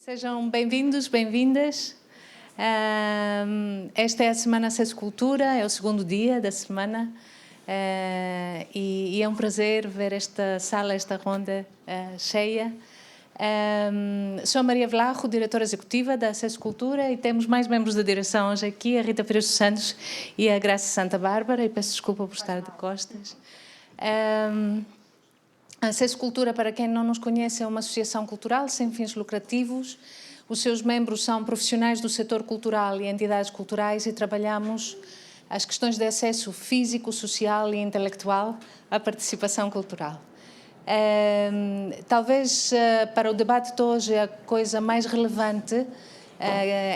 Sejam bem-vindos, bem-vindas. Esta é a Semana Acesso Cultura, é o segundo dia da semana e é um prazer ver esta sala, esta ronda cheia. Sou a Maria Vlaro, diretora executiva da Acesso Cultura, e temos mais membros da direção hoje aqui, a Rita Pires dos Santos e a Graça Santa Bárbara, e peço desculpa por estar de costas. A Acesso Cultura, para quem não nos conhece, é uma associação cultural sem fins lucrativos. Os seus membros são profissionais do setor cultural e entidades culturais e trabalhamos as questões de acesso físico, social e intelectual à participação cultural. Talvez para o debate de hoje a coisa mais relevante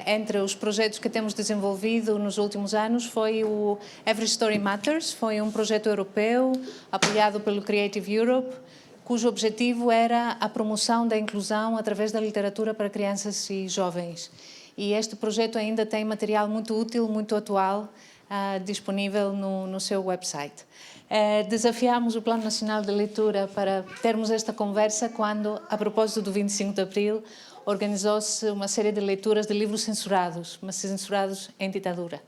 entre os projetos que temos desenvolvido nos últimos anos foi o Every Story Matters, foi um projeto europeu apoiado pelo Creative Europe, cujo objetivo era a promoção da inclusão através da literatura para crianças e jovens. E este projeto ainda tem material muito útil, muito atual, disponível no seu website. Desafiámos o Plano Nacional de Leitura para termos esta conversa quando, a propósito do 25 de Abril, organizou-se uma série de leituras de livros censurados, mas censurados em ditadura.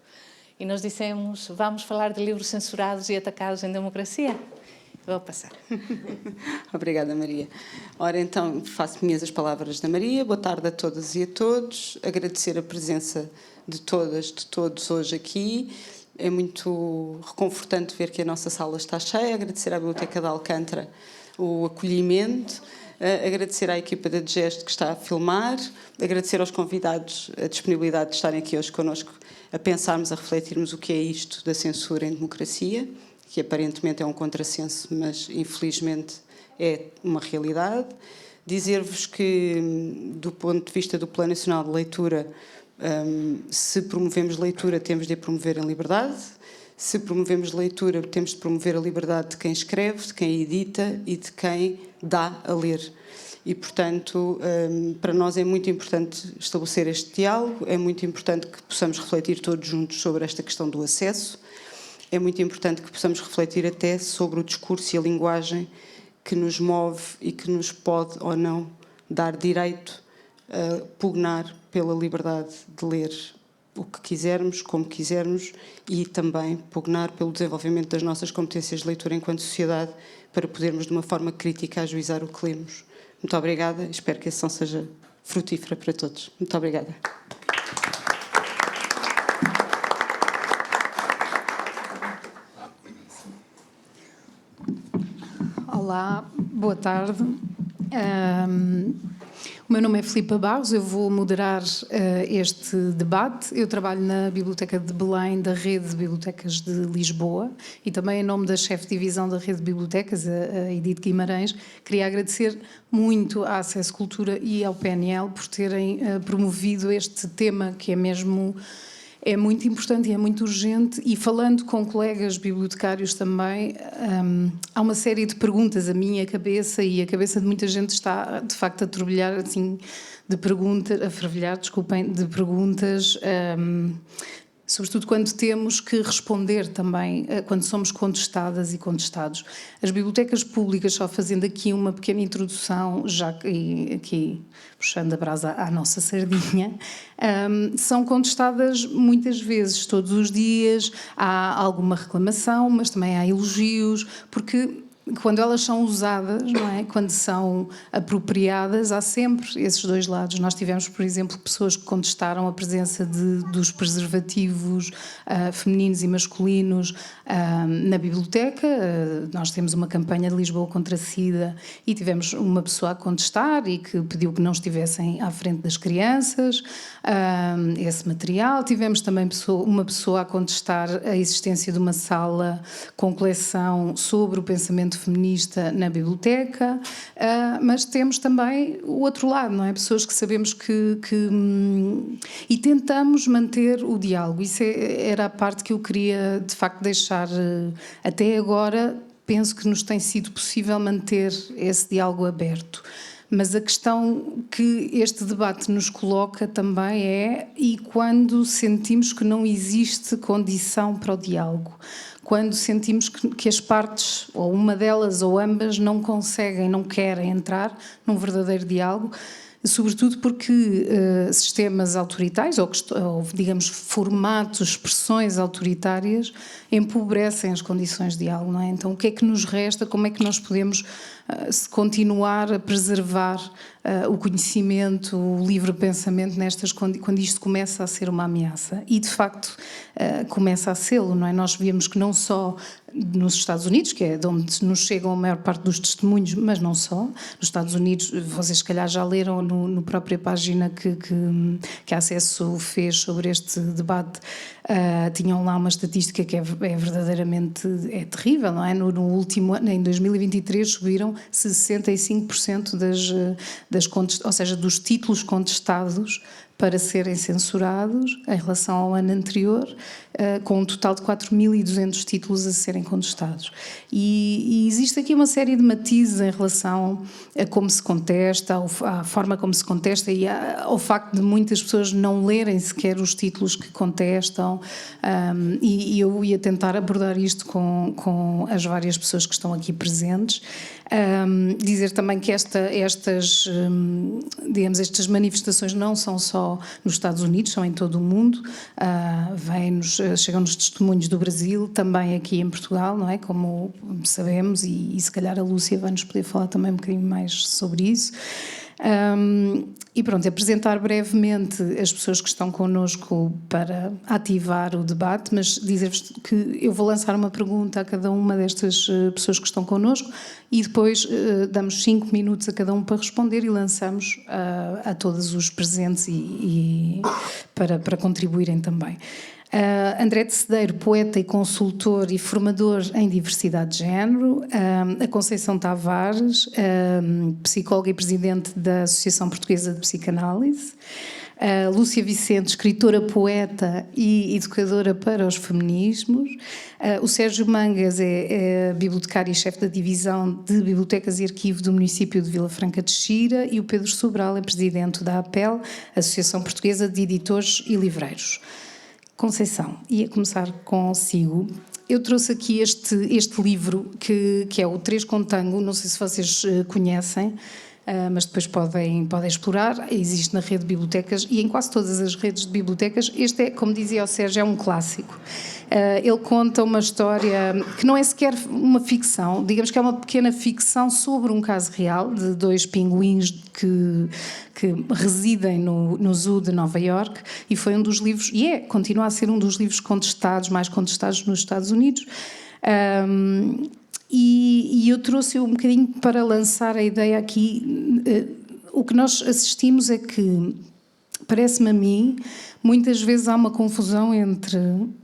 E nós dissemos, vamos falar de livros censurados e atacados em democracia? Vou passar. Obrigada, Maria. Ora, então, faço minhas as palavras da Maria. Boa tarde a todas e a todos. Agradecer a presença de todas, de todos hoje aqui. É muito reconfortante ver que a nossa sala está cheia. Agradecer à Biblioteca de Alcântara o acolhimento. Agradecer à equipa da Digesto que está a filmar. Agradecer aos convidados a disponibilidade de estarem aqui hoje connosco a pensarmos, a refletirmos o que é isto da censura em democracia, que aparentemente é um contrassenso, mas infelizmente é uma realidade. Dizer-vos que, do ponto de vista do Plano Nacional de Leitura, se promovemos leitura, temos de a promover em liberdade. Se promovemos leitura, temos de promover a liberdade de quem escreve, de quem edita e de quem dá a ler. E, portanto, para nós é muito importante estabelecer este diálogo, é muito importante que possamos refletir todos juntos sobre esta questão do acesso. É muito importante que possamos refletir até sobre o discurso e a linguagem que nos move e que nos pode ou não dar direito a pugnar pela liberdade de ler o que quisermos, como quisermos, e também pugnar pelo desenvolvimento das nossas competências de leitura enquanto sociedade para podermos, de uma forma crítica, ajuizar o que lemos. Muito obrigada. Espero que a sessão seja frutífera para todos. Muito obrigada. Olá, boa tarde. O meu nome é Filipa Barros, eu vou moderar este debate. Eu trabalho na Biblioteca de Belém, da Rede de Bibliotecas de Lisboa, e também em nome da chefe de divisão da Rede de Bibliotecas, a Edith Guimarães. Queria agradecer muito à Acesso Cultura e ao PNL por terem promovido este tema, que é mesmo... É muito importante e é muito urgente, e falando com colegas bibliotecários também, há uma série de perguntas. A minha cabeça e a cabeça de muita gente está, de facto, a turbilhar, assim, de perguntas, a fervilhar, desculpem, de perguntas, sobretudo quando temos que responder também, quando somos contestadas e contestados. As bibliotecas públicas, só fazendo aqui uma pequena introdução, já que aqui puxando a brasa à nossa sardinha, são contestadas muitas vezes, todos os dias. Há alguma reclamação, mas também há elogios, porque quando elas são usadas, não é? Quando são apropriadas, há sempre esses dois lados. Nós tivemos, por exemplo, pessoas que contestaram a presença dos preservativos femininos e masculinos na biblioteca. Nós temos uma campanha de Lisboa contra a SIDA e tivemos uma pessoa a contestar e que pediu que não estivessem à frente das crianças esse material. Tivemos também uma pessoa a contestar a existência de uma sala com coleção sobre o pensamento feminista na biblioteca, mas temos também o outro lado, não é? Pessoas que sabemos e tentamos manter o diálogo. Isso era a parte que eu queria, de facto, deixar. Até agora, penso que nos tem sido possível manter esse diálogo aberto. Mas a questão que este debate nos coloca também é: e quando sentimos que não existe condição para o diálogo? Quando sentimos que as partes, ou uma delas ou ambas, não conseguem, não querem entrar num verdadeiro diálogo, sobretudo porque sistemas autoritários ou, digamos, formatos, expressões autoritárias empobrecem as condições de diálogo, não é? Então, o que é que nos resta? Como é que nós podemos continuar a preservar o conhecimento, o livre pensamento quando isto começa a ser uma ameaça? E, de facto, começa a sê-lo, não é? Nós vemos que não só nos Estados Unidos, que é de onde nos chegam a maior parte dos testemunhos, mas não só. Nos Estados Unidos, vocês se calhar já leram no própria página que a Acesso fez sobre este debate, tinham lá uma estatística que é verdadeiramente terrível, não é? No último ano, em 2023, subiram 65% ou seja, dos títulos contestados para serem censurados em relação ao ano anterior, com um total de 4.200 títulos a serem contestados. E existe aqui uma série de matizes em relação a como se contesta, à forma como se contesta e ao facto de muitas pessoas não lerem sequer os títulos que contestam, e eu ia tentar abordar isto com as várias pessoas que estão aqui presentes. Dizer também que estas manifestações não são só nos Estados Unidos, são em todo o mundo. Chegam-nos testemunhos do Brasil, também aqui em Portugal, não é? Como sabemos, e se calhar a Lúcia vai nos poder falar também um bocadinho mais sobre isso. E pronto, apresentar brevemente as pessoas que estão connosco para ativar o debate, mas dizer-vos que eu vou lançar uma pergunta a cada uma destas pessoas que estão connosco e depois damos 5 minutos a cada um para responder e lançamos a todos os presentes e para contribuírem também. André de Cedeiro, poeta e consultor e formador em diversidade de género. A Conceição Tavares, psicóloga e presidente da Associação Portuguesa de Psicanálise. Lúcia Vicente, escritora, poeta e educadora para os feminismos. O Sérgio Mangas é bibliotecário e chefe da divisão de Bibliotecas e Arquivo do município de Vila Franca de Xira, e o Pedro Sobral é presidente da APEL, Associação Portuguesa de Editores e Livreiros. Conceição, ia começar consigo. Eu trouxe aqui este livro que é o Três com Tango, não sei se vocês conhecem, mas depois podem explorar. Existe na rede de bibliotecas e em quase todas as redes de bibliotecas. Este é, como dizia o Sérgio, é um clássico. Ele conta uma história que não é sequer uma ficção, digamos que é uma pequena ficção sobre um caso real de 2 pinguins que residem no Zoo de Nova Iorque, e foi um dos livros, continua a ser um dos livros mais contestados nos Estados Unidos. E eu trouxe um bocadinho para lançar a ideia aqui. O que nós assistimos é que, parece-me a mim, muitas vezes há uma confusão entre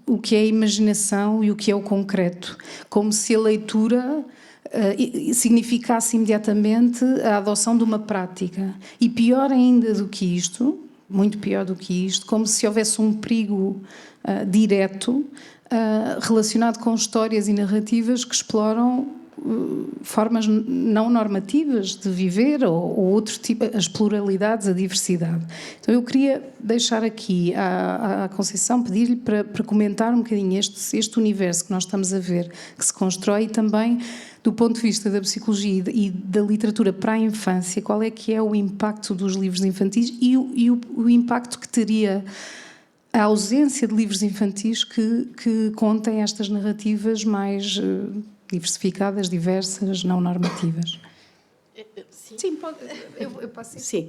o que é a imaginação e o que é o concreto, como se a leitura significasse imediatamente a adoção de uma prática. E pior ainda do que isto, muito pior do que isto, como se houvesse um perigo direto relacionado com histórias e narrativas que exploram formas não normativas de viver ou outro tipo, as pluralidades, a diversidade. Então eu queria deixar aqui à Conceição, pedir-lhe para comentar um bocadinho este universo que nós estamos a ver, que se constrói, e também do ponto de vista da psicologia e da literatura para a infância, qual é que é o impacto dos livros infantis e o impacto que teria a ausência de livros infantis que contem estas narrativas mais diversificadas, diversas, não normativas. Sim, pode. Eu passo. Sim.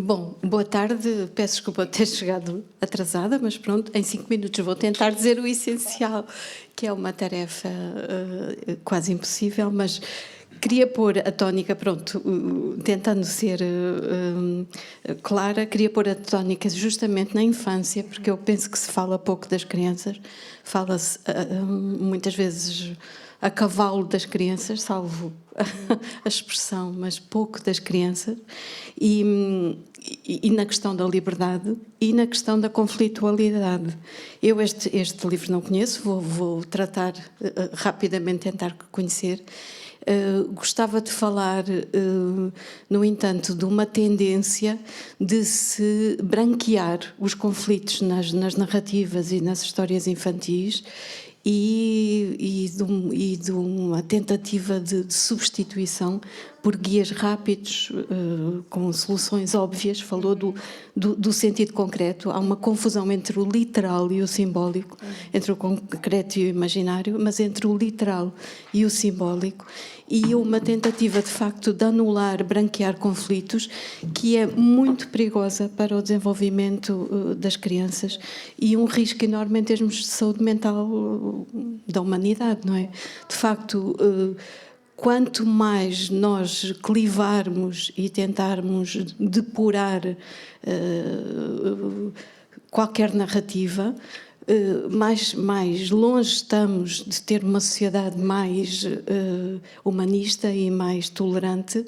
Bom, boa tarde. Peço desculpa por ter chegado atrasada, mas pronto, em 5 minutos vou tentar dizer o essencial, que é uma tarefa quase impossível, mas queria pôr a tónica, pronto, tentando ser clara, queria pôr a tónica justamente na infância, porque eu penso que se fala pouco das crianças, fala-se muitas vezes a cavalo das crianças, salvo a expressão, mas pouco das crianças, e na questão da liberdade e na questão da conflitualidade. Eu este livro não conheço, vou tratar rapidamente, tentar conhecer. Gostava de falar, no entanto, de uma tendência de se branquear os conflitos nas narrativas e nas histórias infantis e de uma tentativa de substituição por guias rápidos, com soluções óbvias. Falou do sentido concreto. Há uma confusão entre o literal e o simbólico, entre o concreto e o imaginário, mas entre o literal e o simbólico, e uma tentativa, de facto, de anular, branquear conflitos, que é muito perigosa para o desenvolvimento das crianças e um risco enorme em termos de saúde mental da humanidade, não é? De facto, quanto mais nós clivarmos e tentarmos depurar qualquer narrativa, mais longe estamos de ter uma sociedade mais humanista e mais tolerante,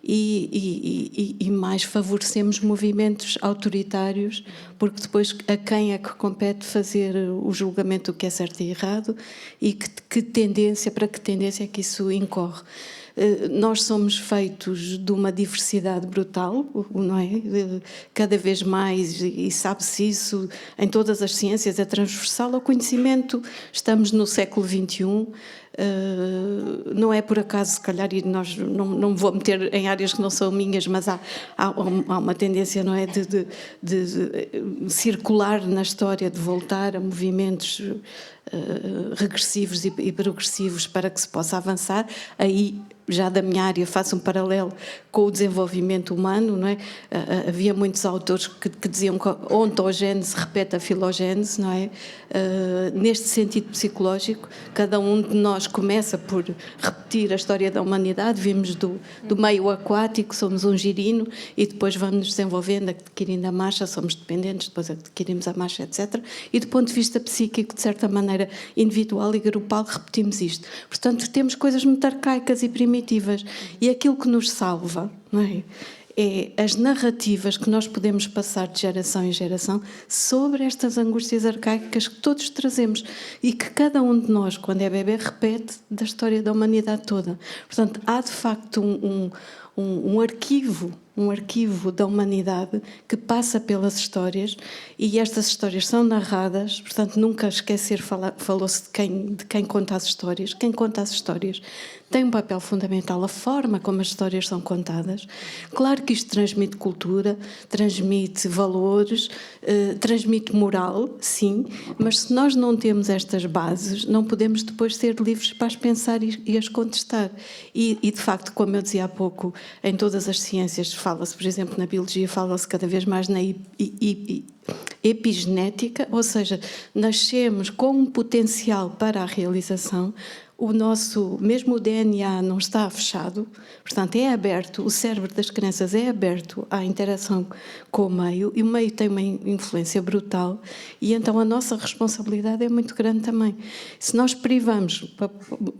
e mais favorecemos movimentos autoritários, porque depois a quem é que compete fazer o julgamento do que é certo e errado, e para que tendência é que isso incorre. Nós somos feitos de uma diversidade brutal, não é? Cada vez mais, e sabe-se isso em todas as ciências, é transversal ao conhecimento. Estamos no século XXI. Não é por acaso, se calhar, e nós não me vou meter em áreas que não são minhas, mas há uma tendência, não é, de circular na história, de voltar a movimentos regressivos e progressivos para que se possa avançar. Aí, já da minha área, faço um paralelo com o desenvolvimento humano, não é? Havia muitos autores que diziam que a ontogênese repete a filogênese, não é? Neste sentido psicológico, cada um de nós começa por repetir a história da humanidade. Vimos do meio aquático, somos um girino, e depois vamos desenvolvendo, adquirindo a marcha, somos dependentes, depois adquirimos a marcha, etc. E do ponto de vista psíquico, de certa maneira individual e grupal, repetimos isto. Portanto, temos coisas muito arcaicas e primitivas, e aquilo que nos salva, não é? É as narrativas que nós podemos passar de geração em geração sobre estas angústias arcaicas que todos trazemos e que cada um de nós, quando é bebê, repete da história da humanidade toda. Portanto, há de facto um arquivo da humanidade que passa pelas histórias, e estas histórias são narradas. Portanto, nunca esquecer, falou-se de quem conta as histórias. Quem conta as histórias tem um papel fundamental, a forma como as histórias são contadas. Claro que isto transmite cultura, transmite valores, transmite moral, sim, mas se nós não temos estas bases, não podemos depois ser livres para as pensar e as contestar. E de facto, como eu dizia há pouco, em todas as ciências fala-se, por exemplo, na biologia, fala-se cada vez mais na epigenética, ou seja, nascemos com um potencial para a realização. O nosso, mesmo o DNA não está fechado, portanto é aberto, o cérebro das crianças é aberto à interação com o meio, e o meio tem uma influência brutal, e então a nossa responsabilidade é muito grande também. Se nós privamos, para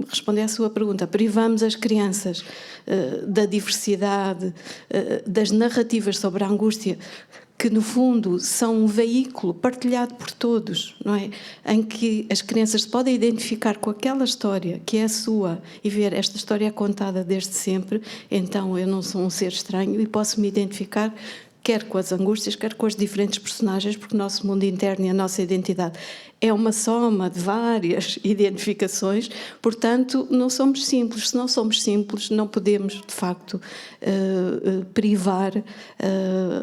responder à sua pergunta, privamos as crianças da diversidade, das narrativas sobre a angústia, que no fundo são um veículo partilhado por todos, não é? Em que as crianças se podem identificar com aquela história que é a sua e ver esta história é contada desde sempre, então eu não sou um ser estranho e posso me identificar quer com as angústias, quer com os diferentes personagens, porque o nosso mundo interno e a nossa identidade é uma soma de várias identificações. Portanto, não somos simples. Se não somos simples, não podemos, de facto, privar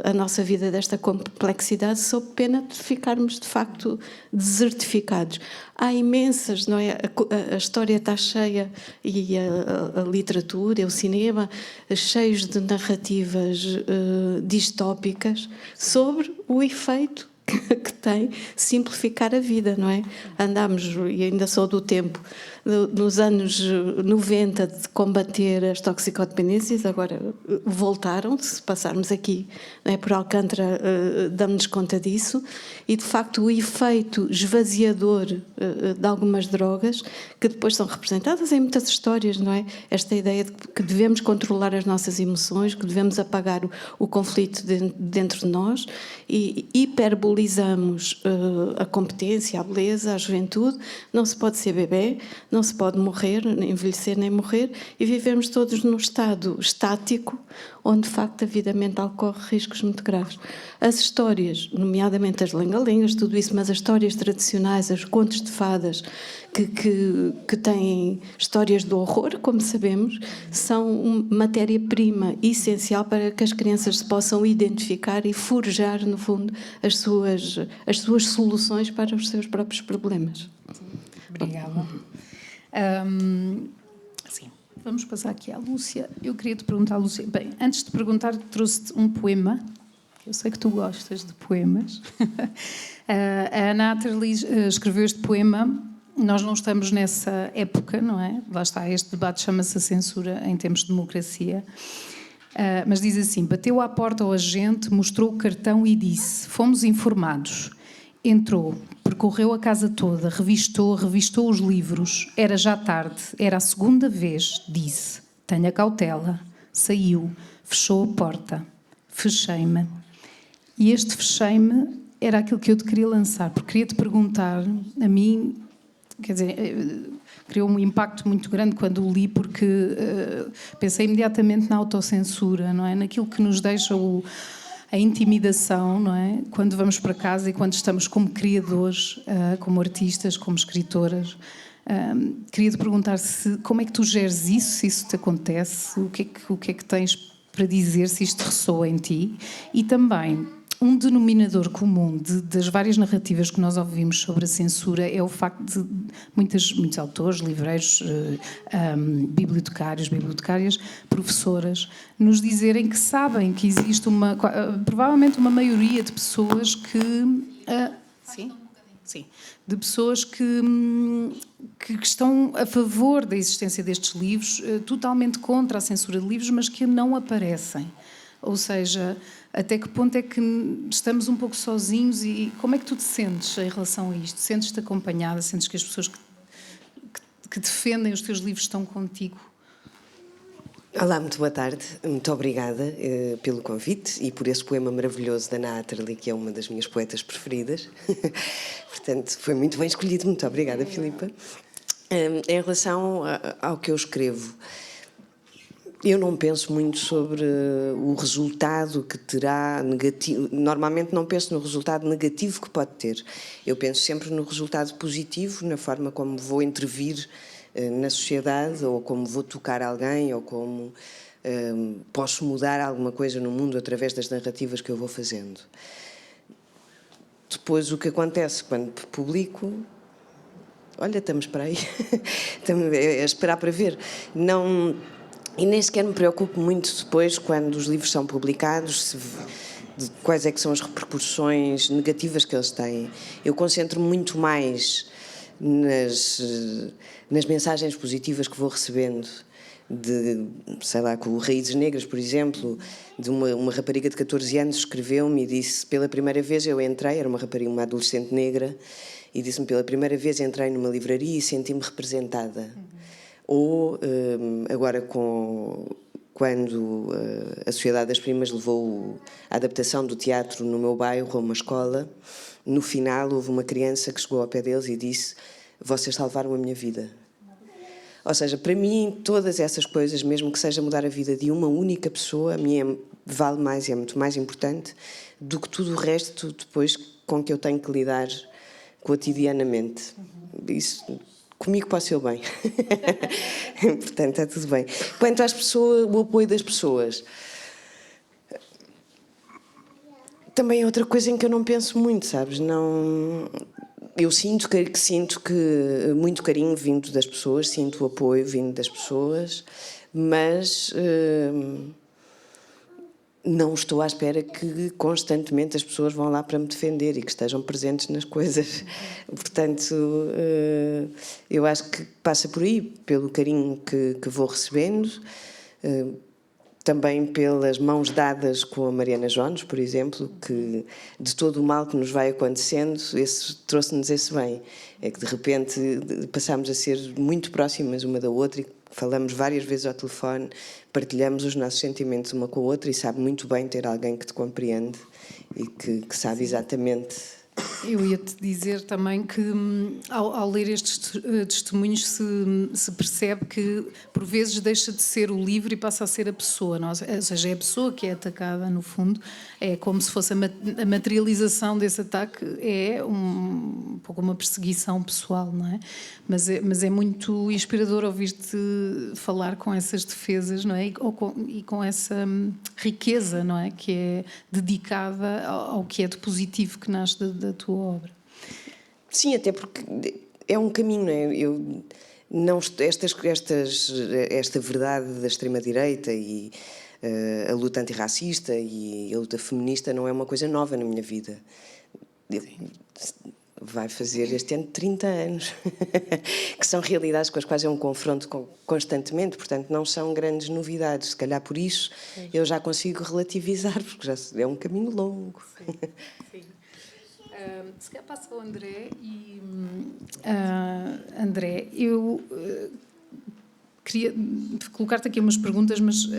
a nossa vida desta complexidade, sob pena de ficarmos, de facto, desertificados. Há imensas, não é? A história está cheia, e a literatura, o cinema, cheios de narrativas distópicas sobre o efeito que tem simplificar a vida, não é? Andámos, e ainda sou do tempo, nos anos 90, de combater as toxicodependências, agora voltaram, se passarmos aqui, não é, por Alcântara, damos-nos conta disso, e de facto o efeito esvaziador de algumas drogas, que depois são representadas em muitas histórias, não é? Esta ideia de que devemos controlar as nossas emoções, que devemos apagar o conflito dentro de nós, e hiperbolizamos a competência, a beleza, a juventude. Não se pode ser bebê, não se pode morrer, nem envelhecer, nem morrer, e vivermos todos num estado estático, onde de facto a vida mental corre riscos muito graves. As histórias, nomeadamente as lenga-lengas, tudo isso, mas as histórias tradicionais, os contos de fadas, que têm histórias de horror, como sabemos, são matéria-prima essencial para que as crianças se possam identificar e forjar, no fundo, as suas soluções para os seus próprios problemas. Obrigada. Sim, vamos passar aqui à Lúcia. Eu queria te perguntar, Lúcia, bem, antes de perguntar, trouxe-te um poema. Eu sei que tu gostas de poemas. A Ana Atterley escreveu este poema. Nós não estamos nessa época, não é? Lá está, este debate chama-se a censura em tempos de democracia. Mas diz assim: bateu à porta ao agente, mostrou o cartão e disse: fomos informados. Entrou, percorreu a casa toda, revistou os livros. Era já tarde, era a segunda vez. Disse: tenha cautela. Saiu, fechou a porta. Fechei-me. E este fechei-me era aquilo que eu te queria lançar, porque queria te perguntar, a mim, quer dizer, criou um impacto muito grande quando o li, porque pensei imediatamente na autocensura, não é? Naquilo que nos deixa a intimidação, não é? Quando vamos para casa e quando estamos como criadores, como artistas, como escritoras. Queria te perguntar como é que tu geres isso, se isso te acontece, o que é que tens para dizer, se isto ressoa em ti, e também um denominador comum das várias narrativas que nós ouvimos sobre a censura é o facto de muitos autores, livreiros, bibliotecárias, professoras, nos dizerem que sabem que existe provavelmente uma maioria de pessoas de pessoas que estão a favor da existência destes livros, totalmente contra a censura de livros, mas que não aparecem. Ou seja, até que ponto é que estamos um pouco sozinhos e como é que tu te sentes em relação a isto? Sentes-te acompanhada? Sentes que as pessoas que defendem os teus livros estão contigo? Olá, muito boa tarde. Muito obrigada pelo convite e por esse poema maravilhoso da Ana Atterley, que é uma das minhas poetas preferidas. Portanto, foi muito bem escolhido. Muito obrigada, Filipa. Em relação ao que eu escrevo, eu não penso muito sobre o resultado que terá negativo. Normalmente não penso no resultado negativo que pode ter. Eu penso sempre no resultado positivo, na forma como vou intervir na sociedade, ou como vou tocar alguém, ou como posso mudar alguma coisa no mundo através das narrativas que eu vou fazendo. Depois, o que acontece quando publico... Olha, estamos para aí. Estamos a esperar para ver. Não... E nem sequer me preocupo muito depois, quando os livros são publicados, de quais é que são as repercussões negativas que eles têm. Eu concentro muito mais nas mensagens positivas que vou recebendo, sei lá, com o Raízes Negras, por exemplo, de uma rapariga de 14 anos escreveu-me e disse, pela primeira vez eu entrei, era uma rapariga, uma adolescente negra, e disse-me, pela primeira vez entrei numa livraria e senti-me representada. Ou, agora, quando a Sociedade das Primas levou a adaptação do teatro no meu bairro a uma escola, no final houve uma criança que chegou ao pé deles e disse: vocês salvaram a minha vida. Ou seja, para mim, todas essas coisas, mesmo que seja mudar a vida de uma única pessoa, a mim vale mais e é muito mais importante do que tudo o resto depois com que eu tenho que lidar cotidianamente. Isso... Comigo pode ser bem. Portanto, está tudo bem. Quanto às pessoas, o apoio das pessoas. Também é outra coisa em que eu não penso muito, sabes? Não... Eu sinto que muito carinho vindo das pessoas, sinto o apoio vindo das pessoas, mas... não estou à espera que constantemente as pessoas vão lá para me defender e que estejam presentes nas coisas. Portanto, eu acho que passa por aí, pelo carinho que vou recebendo, também pelas mãos dadas com a Mariana Jones, por exemplo, que de todo o mal que nos vai acontecendo, trouxe-nos esse bem. É que de repente passámos a ser muito próximas uma da outra e falamos várias vezes ao telefone, partilhamos os nossos sentimentos uma com a outra e sabe muito bem ter alguém que te compreende e que sabe exatamente Eu ia-te dizer também que, ao ler estes testemunhos, se percebe que, por vezes, deixa de ser o livro e passa a ser a pessoa. Ou seja, é a pessoa que é atacada, no fundo. É como se fosse a materialização desse ataque, é um pouco uma perseguição pessoal, não é? Mas é muito inspirador ouvir-te falar com essas defesas, não é? E com essa riqueza, não é? Que é dedicada ao que é de positivo que nasce da tua obra. Sim, até porque é um caminho, não é? Esta verdade da extrema-direita e a luta antirracista e a luta feminista não é uma coisa nova na minha vida. Vai fazer este ano 30 anos, que são realidades com as quais eu me confronto constantemente, portanto não são grandes novidades. Se calhar por isso eu já consigo relativizar, porque já é um caminho longo. Sim. Se calhar passa ao André e... André, eu queria colocar-te aqui umas perguntas, mas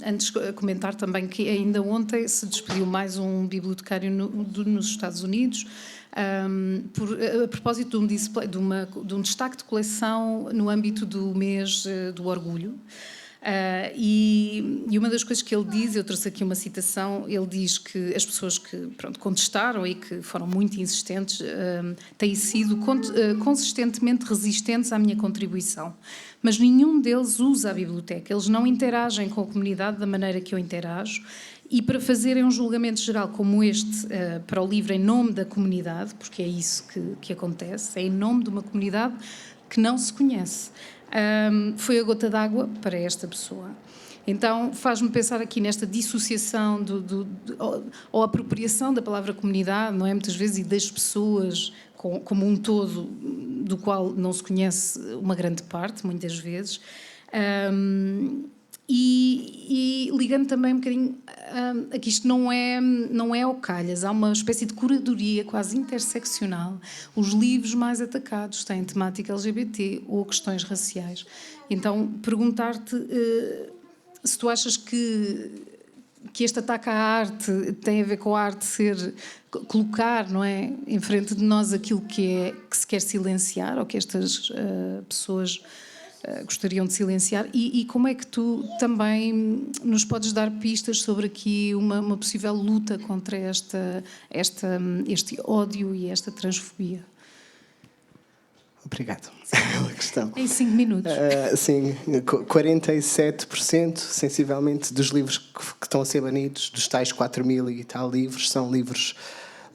antes comentar também que ainda ontem se despediu mais um bibliotecário nos Estados Unidos, a propósito de um display, de um destaque de coleção no âmbito do mês do orgulho. E uma das coisas que ele diz, eu trouxe aqui uma citação, ele diz que as pessoas que contestaram e que foram muito insistentes têm sido consistentemente resistentes à minha contribuição, mas nenhum deles usa a biblioteca, eles não interagem com a comunidade da maneira que eu interajo, e para fazerem um julgamento geral como este para o livro em nome da comunidade, porque é isso que acontece, é em nome de uma comunidade que não se conhece. Foi a gota d'água para esta pessoa. Então faz-me pensar aqui nesta dissociação ou apropriação da palavra comunidade, não é? Muitas vezes, e das pessoas como um todo, do qual não se conhece uma grande parte, muitas vezes. E ligando também um bocadinho a que isto não é ao calhas, há uma espécie de curadoria quase interseccional. Os livros mais atacados têm temática LGBT ou questões raciais. Então, perguntar-te se tu achas que este ataque à arte tem a ver com a arte colocar, não é, em frente de nós aquilo que se quer silenciar, ou que estas pessoas gostariam de silenciar, e como é que tu também nos podes dar pistas sobre aqui uma possível luta contra este ódio e esta transfobia? Obrigado pela questão. Em 5 minutos. Sim, 47% sensivelmente dos livros que estão a ser banidos, dos tais 4.000 e tal livros, são livros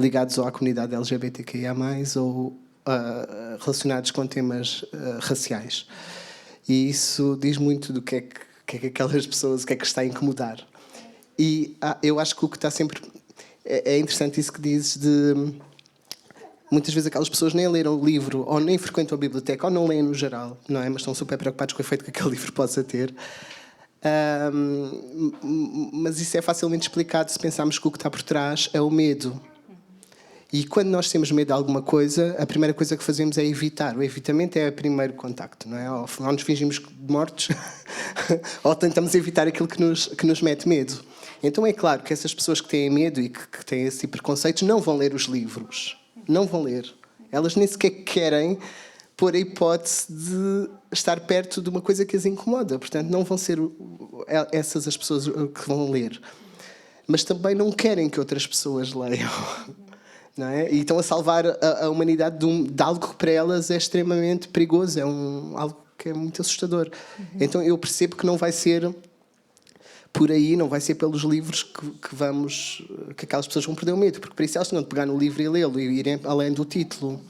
ligados à comunidade LGBTQIA+, ou relacionados com temas raciais. E isso diz muito do que é que aquelas pessoas, o que é que está a incomodar. E eu acho que o que está sempre... É interessante isso que dizes de... Muitas vezes aquelas pessoas nem leram o livro, ou nem frequentam a biblioteca, ou não leem no geral, não é? Mas estão super preocupados com o efeito que aquele livro possa ter. Mas isso é facilmente explicado se pensarmos que o que está por trás é o medo. E quando nós temos medo de alguma coisa, a primeira coisa que fazemos é evitar. O evitamento é o primeiro contacto, não é? Ou nos fingimos mortos, ou tentamos evitar aquilo que nos mete medo. Então é claro que essas pessoas que têm medo e que têm esse tipo de preconceitos não vão ler os livros. Não vão ler. Elas nem sequer querem pôr a hipótese de estar perto de uma coisa que as incomoda. Portanto, não vão ser essas as pessoas que vão ler. Mas também não querem que outras pessoas leiam. Não é? E estão a salvar a humanidade de algo que para elas é extremamente perigoso, algo que é muito assustador. Então eu percebo que não vai ser por aí, não vai ser pelos livros que aquelas pessoas vão perder o medo, porque para isso elas tinham de pegar no livro e lê-lo e irem além do título.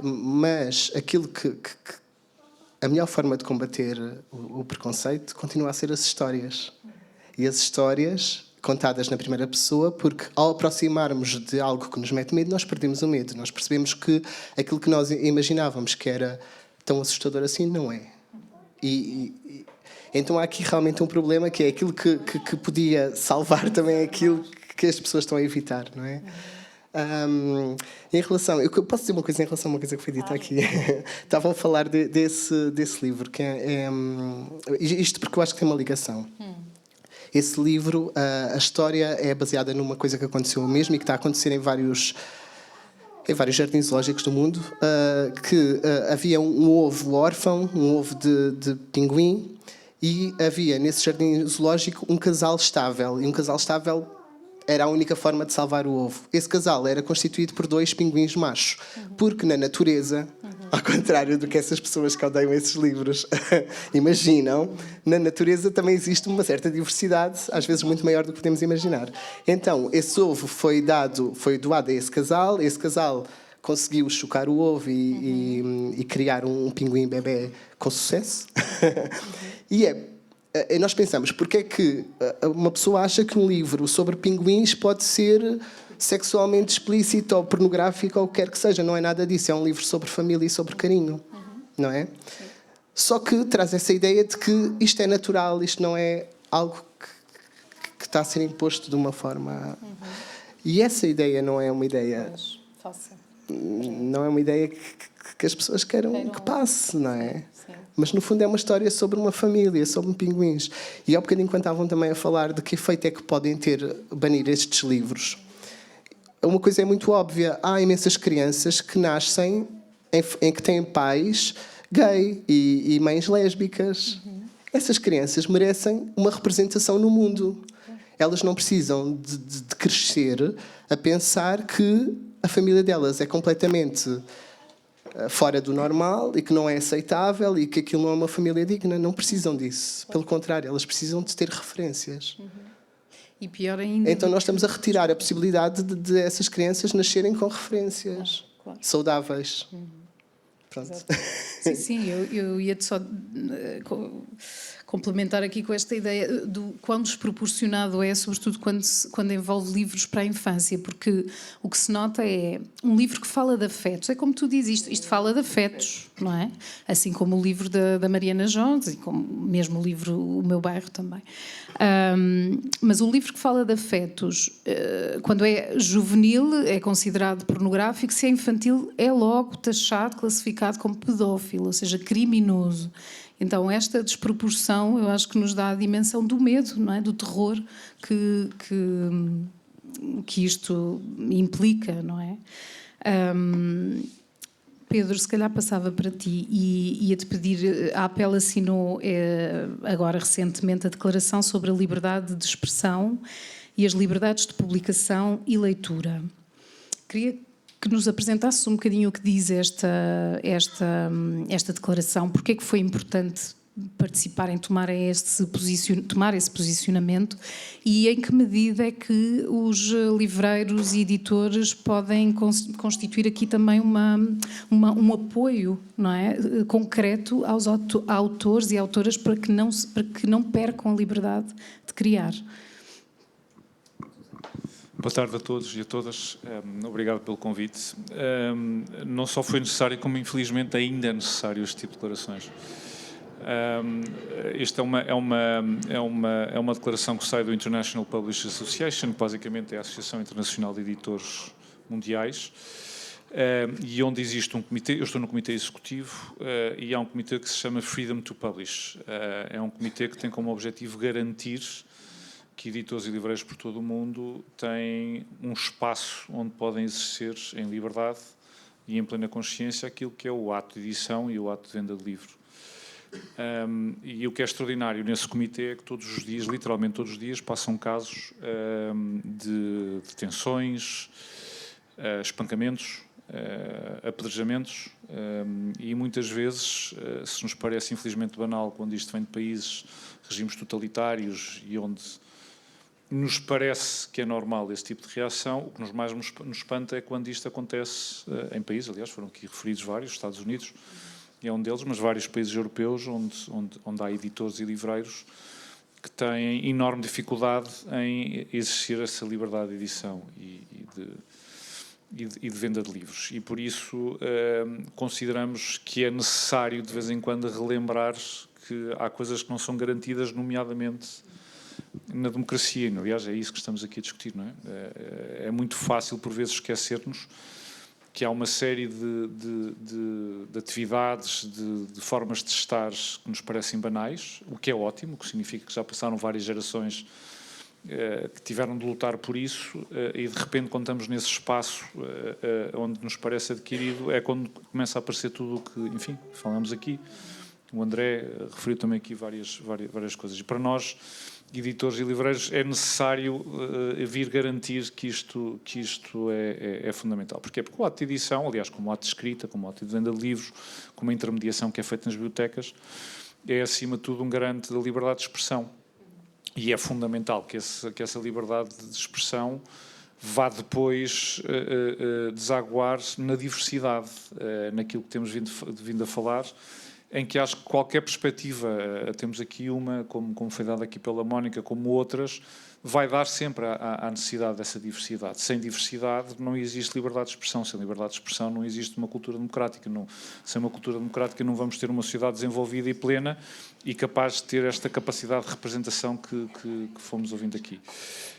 Mas aquilo a melhor forma de combater o preconceito continua a ser as histórias. E as histórias contadas na primeira pessoa, porque ao aproximarmos de algo que nos mete medo, nós perdemos o medo. Nós percebemos que aquilo que nós imaginávamos que era tão assustador assim, não é. Então há aqui realmente um problema, que é aquilo que podia salvar também aquilo que as pessoas estão a evitar, não é? Em relação... Eu posso dizer uma coisa em relação a uma coisa que foi dita aqui? Estavam a falar desse livro, que isto porque eu acho que tem uma ligação. Esse livro, a história é baseada numa coisa que aconteceu mesmo e que está a acontecer em vários jardins zoológicos do mundo, que havia um ovo órfão, um ovo de pinguim, e havia nesse jardim zoológico um casal estável, e um casal estável era a única forma de salvar o ovo. Esse casal era constituído por 2 pinguins machos, porque na natureza, ao contrário do que essas pessoas que odeiam esses livros imaginam, na natureza também existe uma certa diversidade, às vezes muito maior do que podemos imaginar. Então, esse ovo foi doado a esse casal conseguiu chocar o ovo e criar um pinguim bebê com sucesso. E nós pensamos, porque é que uma pessoa acha que um livro sobre pinguins pode ser sexualmente explícito ou pornográfico ou o que quer que seja? Não é nada disso, é um livro sobre família e sobre carinho, não é? Só que traz essa ideia de que isto é natural, isto não é algo que está a ser imposto de uma forma... E essa ideia não é uma ideia... Não é uma ideia que as pessoas queiram que passe, não é? Sim. Mas no fundo é uma história sobre uma família, sobre pinguins. E há bocadinho quando estavam também a falar de que efeito é que podem banir estes livros. Uma coisa é muito óbvia. Há imensas crianças que nascem em que têm pais gay e mães lésbicas. Essas crianças merecem uma representação no mundo. Elas não precisam de crescer a pensar que a família delas é completamente fora do normal e que não é aceitável e que aquilo não é uma família digna. Não precisam disso. Pelo contrário, elas precisam de ter referências. E pior ainda... Então nós estamos a retirar a possibilidade de essas crianças nascerem com referências saudáveis. Pronto. Sim, eu ia-te só complementar aqui com esta ideia do quão desproporcionado é, sobretudo quando envolve livros para a infância, porque o que se nota é um livro que fala de afetos. É como tu dizes, isto fala de afetos, não é? Assim como o livro da Mariana Jones e como mesmo o livro O Meu Bairro também. Mas o livro que fala de afetos, quando é juvenil, é considerado pornográfico, se é infantil, é logo taxado, classificado como pedófilo, ou seja, criminoso. Então, esta desproporção, eu acho que nos dá a dimensão do medo, não é? Do terror que isto implica, não é? Pedro, se calhar passava para ti e ia-te pedir, a APEL assinou agora recentemente a Declaração sobre a Liberdade de Expressão e as Liberdades de Publicação e Leitura. Queria que nos apresentasses um bocadinho o que diz esta declaração, porque é que foi importante participarem, tomar esse posicionamento e em que medida é que os livreiros e editores podem constituir aqui também um apoio, não é, concreto aos autores e autoras para que não percam a liberdade de criar. Boa tarde a todos e a todas. Obrigado pelo convite. Não só foi necessário, como infelizmente ainda é necessário este tipo de declarações. Esta é uma declaração que sai do International Publishers Association, que basicamente é a Associação Internacional de Editores Mundiais, e onde existe um comitê. Eu estou no comitê executivo e há um comitê que se chama Freedom to Publish. É um comitê que tem como objetivo garantir que editores e livreiros por todo o mundo têm um espaço onde podem exercer em liberdade e em plena consciência aquilo que é o ato de edição e o ato de venda de livro. E o que é extraordinário nesse comitê é que todos os dias, literalmente todos os dias, passam casos de detenções, espancamentos, apedrejamentos, e muitas vezes, se nos parece infelizmente banal quando isto vem de países, regimes totalitários e onde nos parece que é normal esse tipo de reação, o que mais nos espanta é quando isto acontece em países, aliás, foram aqui referidos vários, Estados Unidos é um deles, mas vários países europeus onde há editores e livreiros que têm enorme dificuldade em exercer essa liberdade de edição e de venda de livros. E por isso consideramos que é necessário de vez em quando relembrar que há coisas que não são garantidas, nomeadamente na democracia. Aliás, é isso que estamos aqui a discutir, não é? É muito fácil, por vezes, esquecer-nos que há uma série de atividades, de formas de estar que nos parecem banais, o que é ótimo, o que significa que já passaram várias gerações que tiveram de lutar por isso, e de repente, quando estamos nesse espaço onde nos parece adquirido, é quando começa a aparecer tudo o que, enfim, falamos aqui. O André referiu também aqui várias coisas. E para nós, editores e livreiros, é necessário vir garantir que isto é fundamental. Porquê? Porque o ato de edição, aliás, como o ato de escrita, como o ato de venda de livros, como a intermediação que é feita nas bibliotecas, é, acima de tudo, um garante da liberdade de expressão. E é fundamental que essa liberdade de expressão vá depois desaguar na diversidade, naquilo que temos vindo a falar, em que acho que qualquer perspectiva, temos aqui uma, como foi dada aqui pela Mónica, como outras, vai dar sempre à necessidade dessa diversidade. Sem diversidade não existe liberdade de expressão. Sem liberdade de expressão não existe uma cultura democrática. Sem uma cultura democrática não vamos ter uma sociedade desenvolvida e plena e capaz de ter esta capacidade de representação que fomos ouvindo aqui.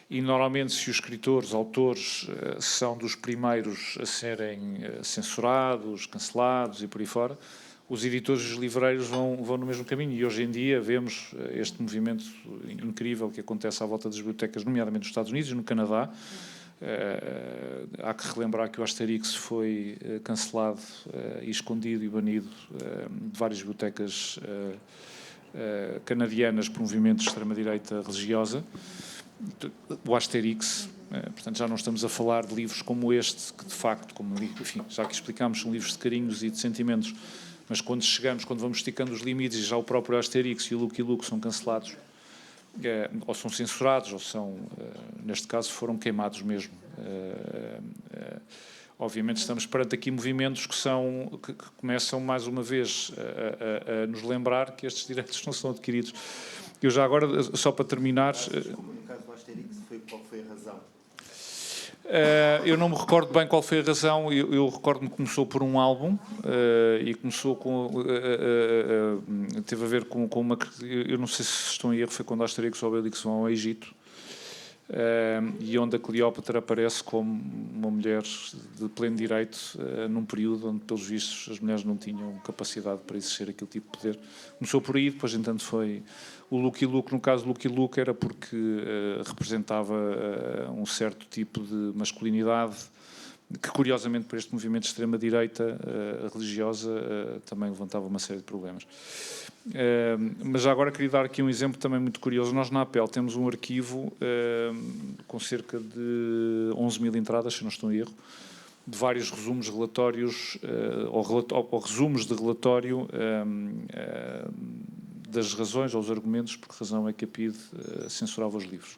E normalmente, se os escritores, autores, são dos primeiros a serem censurados, cancelados e por aí fora, os editores e os livreiros vão no mesmo caminho. E hoje em dia vemos este movimento incrível que acontece à volta das bibliotecas, nomeadamente nos Estados Unidos e no Canadá. Há que relembrar que o Asterix foi cancelado e escondido e banido de várias bibliotecas canadianas por movimentos de extrema-direita religiosa. O Asterix, portanto, já não estamos a falar de livros como este, que de facto, enfim, já que explicámos, são livros de carinhos e de sentimentos, mas quando vamos esticando os limites, e já o próprio Asterix e o Lucky Luke são cancelados, ou são censurados, ou são, neste caso, foram queimados mesmo. Obviamente estamos perante aqui movimentos que começam, mais uma vez, a nos lembrar que estes direitos não são adquiridos. Eu já agora, só para terminar... No caso do Asterix, qual foi a razão? Eu não me recordo bem qual foi a razão. Eu recordo-me que começou por um álbum e começou com... teve a ver com uma... Eu não sei se estou em erro, foi quando Asterix ou Obelix vão ao Egito, e onde a Cleópatra aparece como uma mulher de pleno direito, num período onde, pelos vistos, as mulheres não tinham capacidade para exercer aquele tipo de poder. Começou por aí, depois, entanto, foi o Lucky Luke. No caso do Lucky Luke era porque representava um certo tipo de masculinidade que, curiosamente, para este movimento de extrema-direita religiosa, também levantava uma série de problemas. Mas já agora queria dar aqui um exemplo também muito curioso. Nós, na APEL, temos um arquivo com cerca de 11 mil entradas, se não estou em erro, de vários resumos, relatórios, ou resumos de relatório das razões ou os argumentos por que razão é que a PIDE censurava os livros.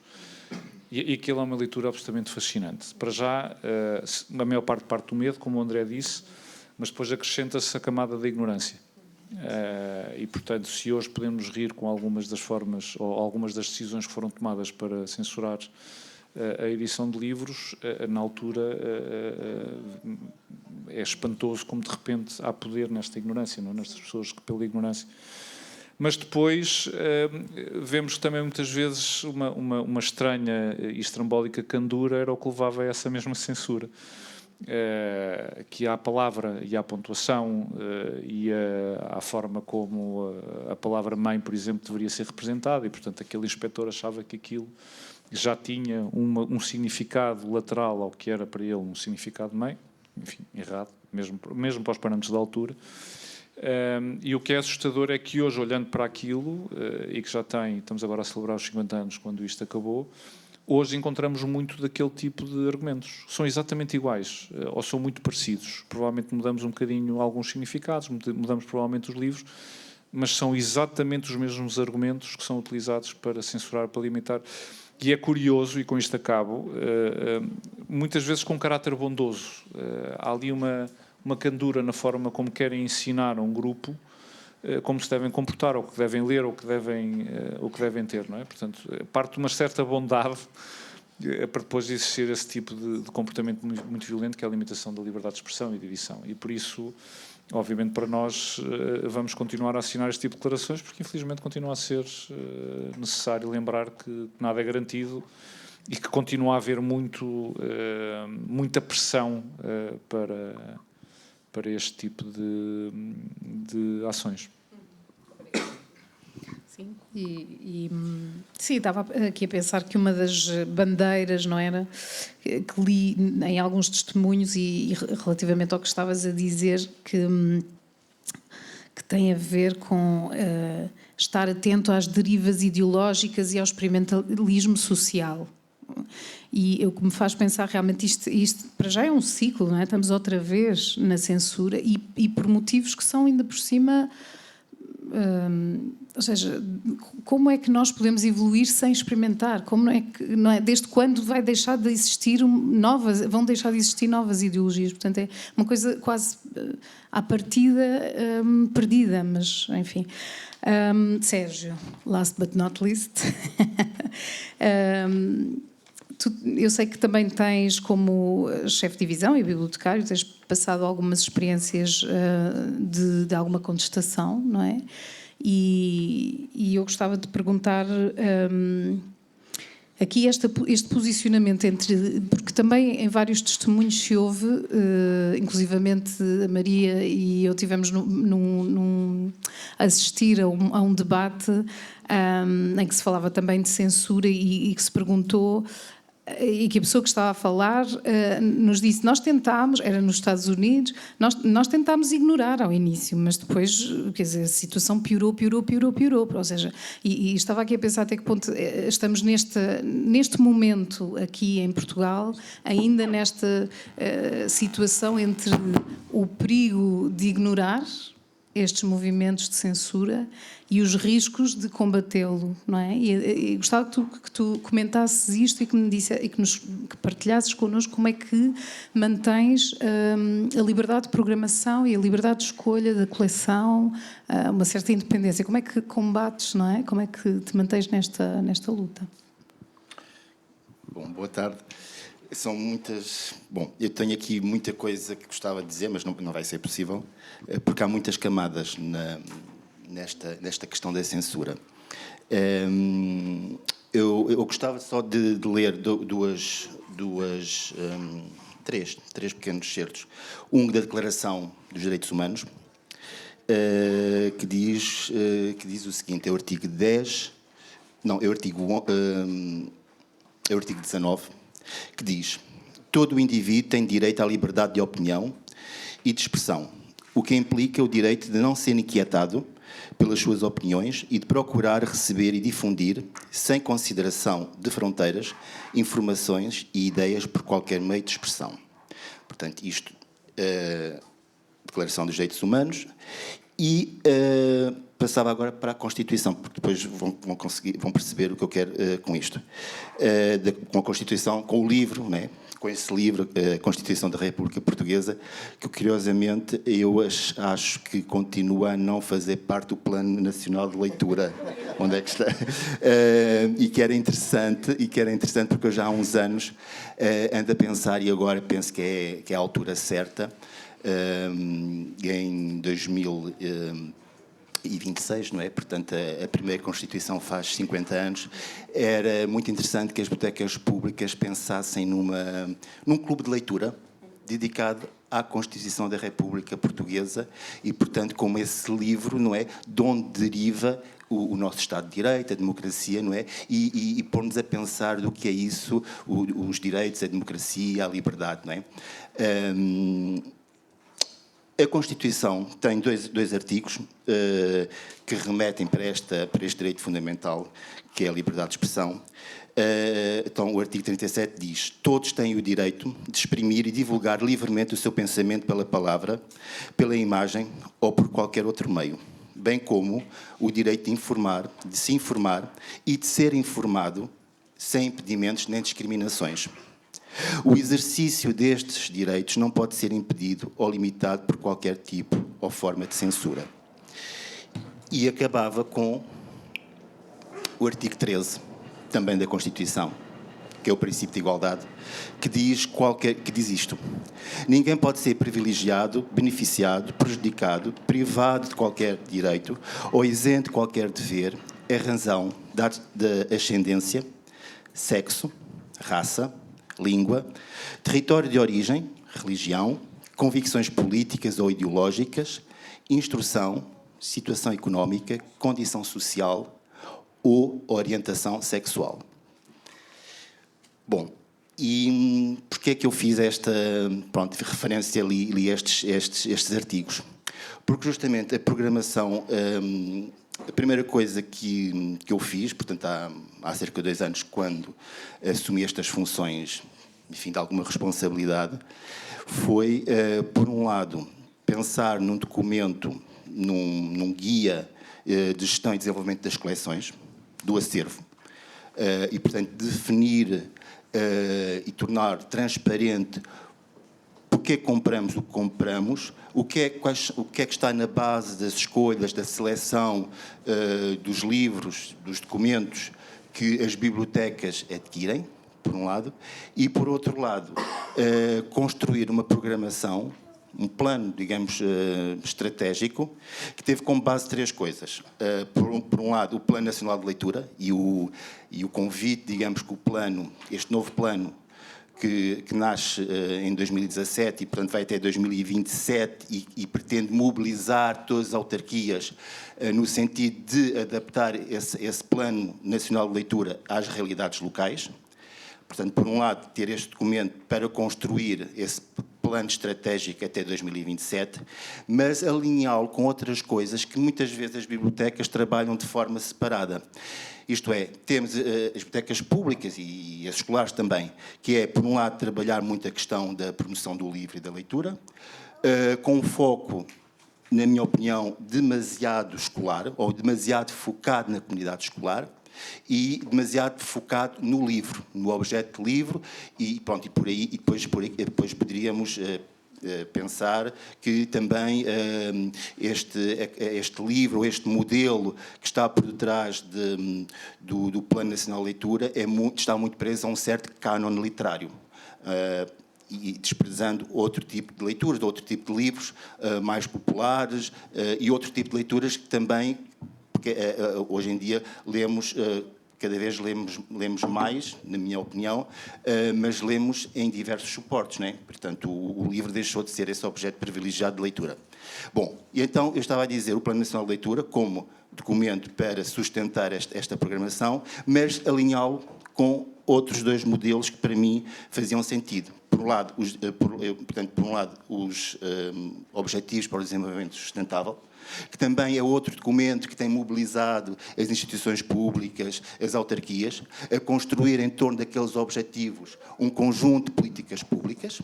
E aquilo é uma leitura absolutamente fascinante. Para já, a maior parte do medo, como o André disse, mas depois acrescenta-se a camada da ignorância. E, portanto, se hoje podemos rir com algumas das formas ou algumas das decisões que foram tomadas para censurar a edição de livros, na altura é espantoso como de repente há poder nesta ignorância, não? Nestas pessoas que pela ignorância. Mas depois vemos também muitas vezes uma estranha e estrambólica candura era o que levava a essa mesma censura. Que há a palavra e a pontuação e a forma como a palavra mãe, por exemplo, deveria ser representada, e, portanto, aquele inspetor achava que aquilo já tinha um significado lateral ao que era para ele um significado de mãe, enfim, errado, mesmo para os parâmetros da altura. E o que é assustador é que hoje, olhando para aquilo, e que já estamos agora a celebrar os 50 anos quando isto acabou, hoje encontramos muito daquele tipo de argumentos. São exatamente iguais, ou são muito parecidos. Provavelmente mudamos um bocadinho alguns significados, mudamos provavelmente os livros, mas são exatamente os mesmos argumentos que são utilizados para censurar, para limitar. E é curioso, e com isto acabo, muitas vezes com caráter bondoso. Há ali uma candura na forma como querem ensinar a um grupo como se devem comportar, ou que devem ler, ou que devem ter, não é? Portanto, parte de uma certa bondade para depois existir esse tipo de comportamento muito violento, que é a limitação da liberdade de expressão e de edição. E por isso, obviamente, para nós, vamos continuar a assinar este tipo de declarações, porque infelizmente continua a ser necessário lembrar que nada é garantido e que continua a haver muita pressão para este tipo de ações. Sim, sim, estava aqui a pensar que uma das bandeiras, não era, que li em alguns testemunhos e relativamente ao que estavas a dizer, que tem a ver com estar atento às derivas ideológicas e ao experimentalismo social. E o que me faz pensar realmente isto para já é um ciclo, não é? Estamos outra vez na censura e por motivos que são ainda por cima... ou seja, como é que nós podemos evoluir sem experimentar? Como é que, não é? Desde quando vai deixar de existir vão deixar de existir novas ideologias? Portanto, é uma coisa quase à partida perdida, mas enfim. Sérgio, last but not least. Eu sei que também tens, como chefe de divisão e bibliotecário, tens passado algumas experiências de alguma contestação, não é? E eu gostava de perguntar aqui este posicionamento porque também em vários testemunhos se ouve, inclusivamente a Maria e eu tivemos a assistir a um debate em que se falava também de censura e que se perguntou, e que a pessoa que estava a falar nos disse, nós tentámos, era nos Estados Unidos, nós tentámos ignorar ao início, mas depois, quer dizer, a situação piorou, ou seja, e estava aqui a pensar até que ponto estamos neste momento aqui em Portugal, ainda nesta situação entre o perigo de ignorar estes movimentos de censura e os riscos de combatê-lo, não é? E gostava que tu comentasses isto e que partilhasses connosco como é que mantens a liberdade de programação e a liberdade de escolha da coleção, uma certa independência. Como é que combates, não é? Como é que te mantens nesta luta? Bom, boa tarde. São muitas... Bom, eu tenho aqui muita coisa que gostava de dizer, mas não vai ser possível, porque há muitas camadas nesta questão da censura. Eu gostava só de ler três pequenos certos. Um da Declaração dos Direitos Humanos, que diz o seguinte, é o artigo 10... Não, é o artigo 19, que diz: todo o indivíduo tem direito à liberdade de opinião e de expressão, o que implica o direito de não ser inquietado pelas suas opiniões e de procurar receber e difundir, sem consideração de fronteiras, informações e ideias por qualquer meio de expressão. Portanto, isto é a Declaração dos Direitos Humanos e passava agora para a Constituição, porque depois vão perceber o que eu quero com isto. Com a Constituição, com o livro, né? Com esse livro, a Constituição da República Portuguesa, que curiosamente eu acho que continua a não fazer parte do Plano Nacional de Leitura. Onde é que está? E que era interessante porque eu já há uns anos ando a pensar, e agora penso que é a altura certa, em 2026, não é? Portanto, a primeira Constituição faz 50 anos. Era muito interessante que as bibliotecas públicas pensassem num clube de leitura dedicado à Constituição da República Portuguesa e, portanto, como esse livro, não é? De onde deriva o nosso Estado de Direito, a democracia, não é? E pôr-nos a pensar do que é isso, os direitos, a democracia, a liberdade, não é? A Constituição tem dois artigos que remetem para este direito fundamental, que é a liberdade de expressão. Então, o artigo 37 diz: todos têm o direito de exprimir e divulgar livremente o seu pensamento pela palavra, pela imagem ou por qualquer outro meio, bem como o direito de se informar e de ser informado sem impedimentos nem discriminações. O exercício destes direitos não pode ser impedido ou limitado por qualquer tipo ou forma de censura. E acabava com o artigo 13, também da Constituição, que é o princípio de igualdade, que diz isto: ninguém pode ser privilegiado, beneficiado, prejudicado, privado de qualquer direito ou isento de qualquer dever em razão da ascendência, sexo, raça, língua, território de origem, religião, convicções políticas ou ideológicas, instrução, situação económica, condição social ou orientação sexual. Bom, e porquê é que eu fiz esta referência, li estes artigos? Porque justamente a programação, a primeira coisa que eu fiz, portanto há cerca de 2 anos, quando assumi estas funções, enfim, de alguma responsabilidade, foi, por um lado, pensar num documento, num guia de gestão e desenvolvimento das coleções, do acervo, e, portanto, definir e tornar transparente porque compramos o que compramos, o que é que está na base das escolhas, da seleção dos livros, dos documentos que as bibliotecas adquirem, por um lado, e, por outro lado, construir uma programação, um plano, digamos, estratégico, que teve como base 3 coisas. Por um lado, o Plano Nacional de Leitura e o convite, digamos, que o plano, este novo plano, que nasce em 2017 e, portanto, vai até 2027 e pretende mobilizar todas as autarquias no sentido de adaptar esse Plano Nacional de Leitura às realidades locais. Portanto, por um lado, ter este documento para construir esse plano estratégico até 2027, mas alinhá-lo com outras coisas que muitas vezes as bibliotecas trabalham de forma separada. Isto é, temos as bibliotecas públicas e as escolares também, que é, por um lado, trabalhar muito a questão da promoção do livro e da leitura, com um foco, na minha opinião, demasiado escolar, ou demasiado focado na comunidade escolar, e demasiado focado no livro, no objeto de livro, e pronto, e por aí depois poderíamos pensar que também este livro, este modelo que está por detrás do Plano Nacional de Leitura está muito preso a um certo cânon literário. E desprezando outro tipo de leituras, outro tipo de livros mais populares e outro tipo de leituras que também, porque hoje em dia lemos, cada vez lemos mais, na minha opinião, mas lemos em diversos suportes, não é? Portanto, o livro deixou de ser esse objeto privilegiado de leitura. Bom, e então eu estava a dizer o Plano Nacional de Leitura como documento para sustentar esta programação, mas alinhá-lo com outros 2 modelos que para mim faziam sentido. Por um lado, os Objetivos para o Desenvolvimento Sustentável, que também é outro documento que tem mobilizado as instituições públicas, as autarquias, a construir em torno daqueles objetivos um conjunto de políticas públicas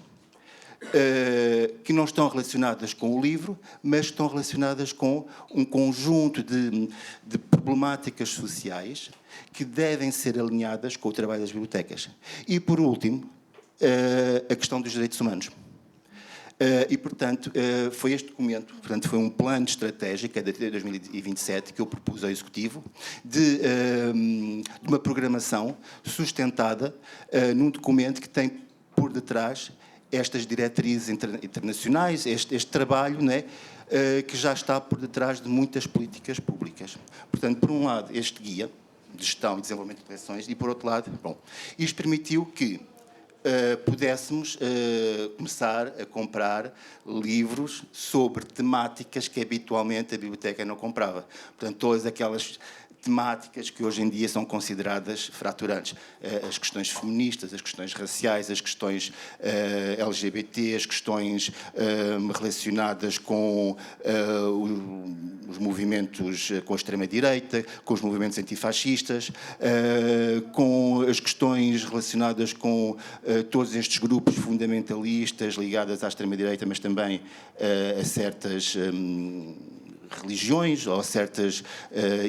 que não estão relacionadas com o livro, mas estão relacionadas com um conjunto de problemáticas sociais que devem ser alinhadas com o trabalho das bibliotecas. E, por último, a questão dos direitos humanos. E, portanto, foi este documento, portanto, foi um plano estratégico até 2027 que eu propus ao Executivo de uma programação sustentada num documento que tem por detrás estas diretrizes internacionais, este trabalho, não é, que já está por detrás de muitas políticas públicas. Portanto, por um lado, este guia de gestão e desenvolvimento de coleções e, por outro lado, bom, isto permitiu que pudéssemos começar a comprar livros sobre temáticas que habitualmente a biblioteca não comprava. Portanto, todas aquelas temáticas que hoje em dia são consideradas fraturantes. As questões feministas, as questões raciais, as questões LGBT, as questões relacionadas com os movimentos com a extrema-direita, com os movimentos antifascistas, com as questões relacionadas com todos estes grupos fundamentalistas ligados à extrema-direita, mas também a certas religiões ou certas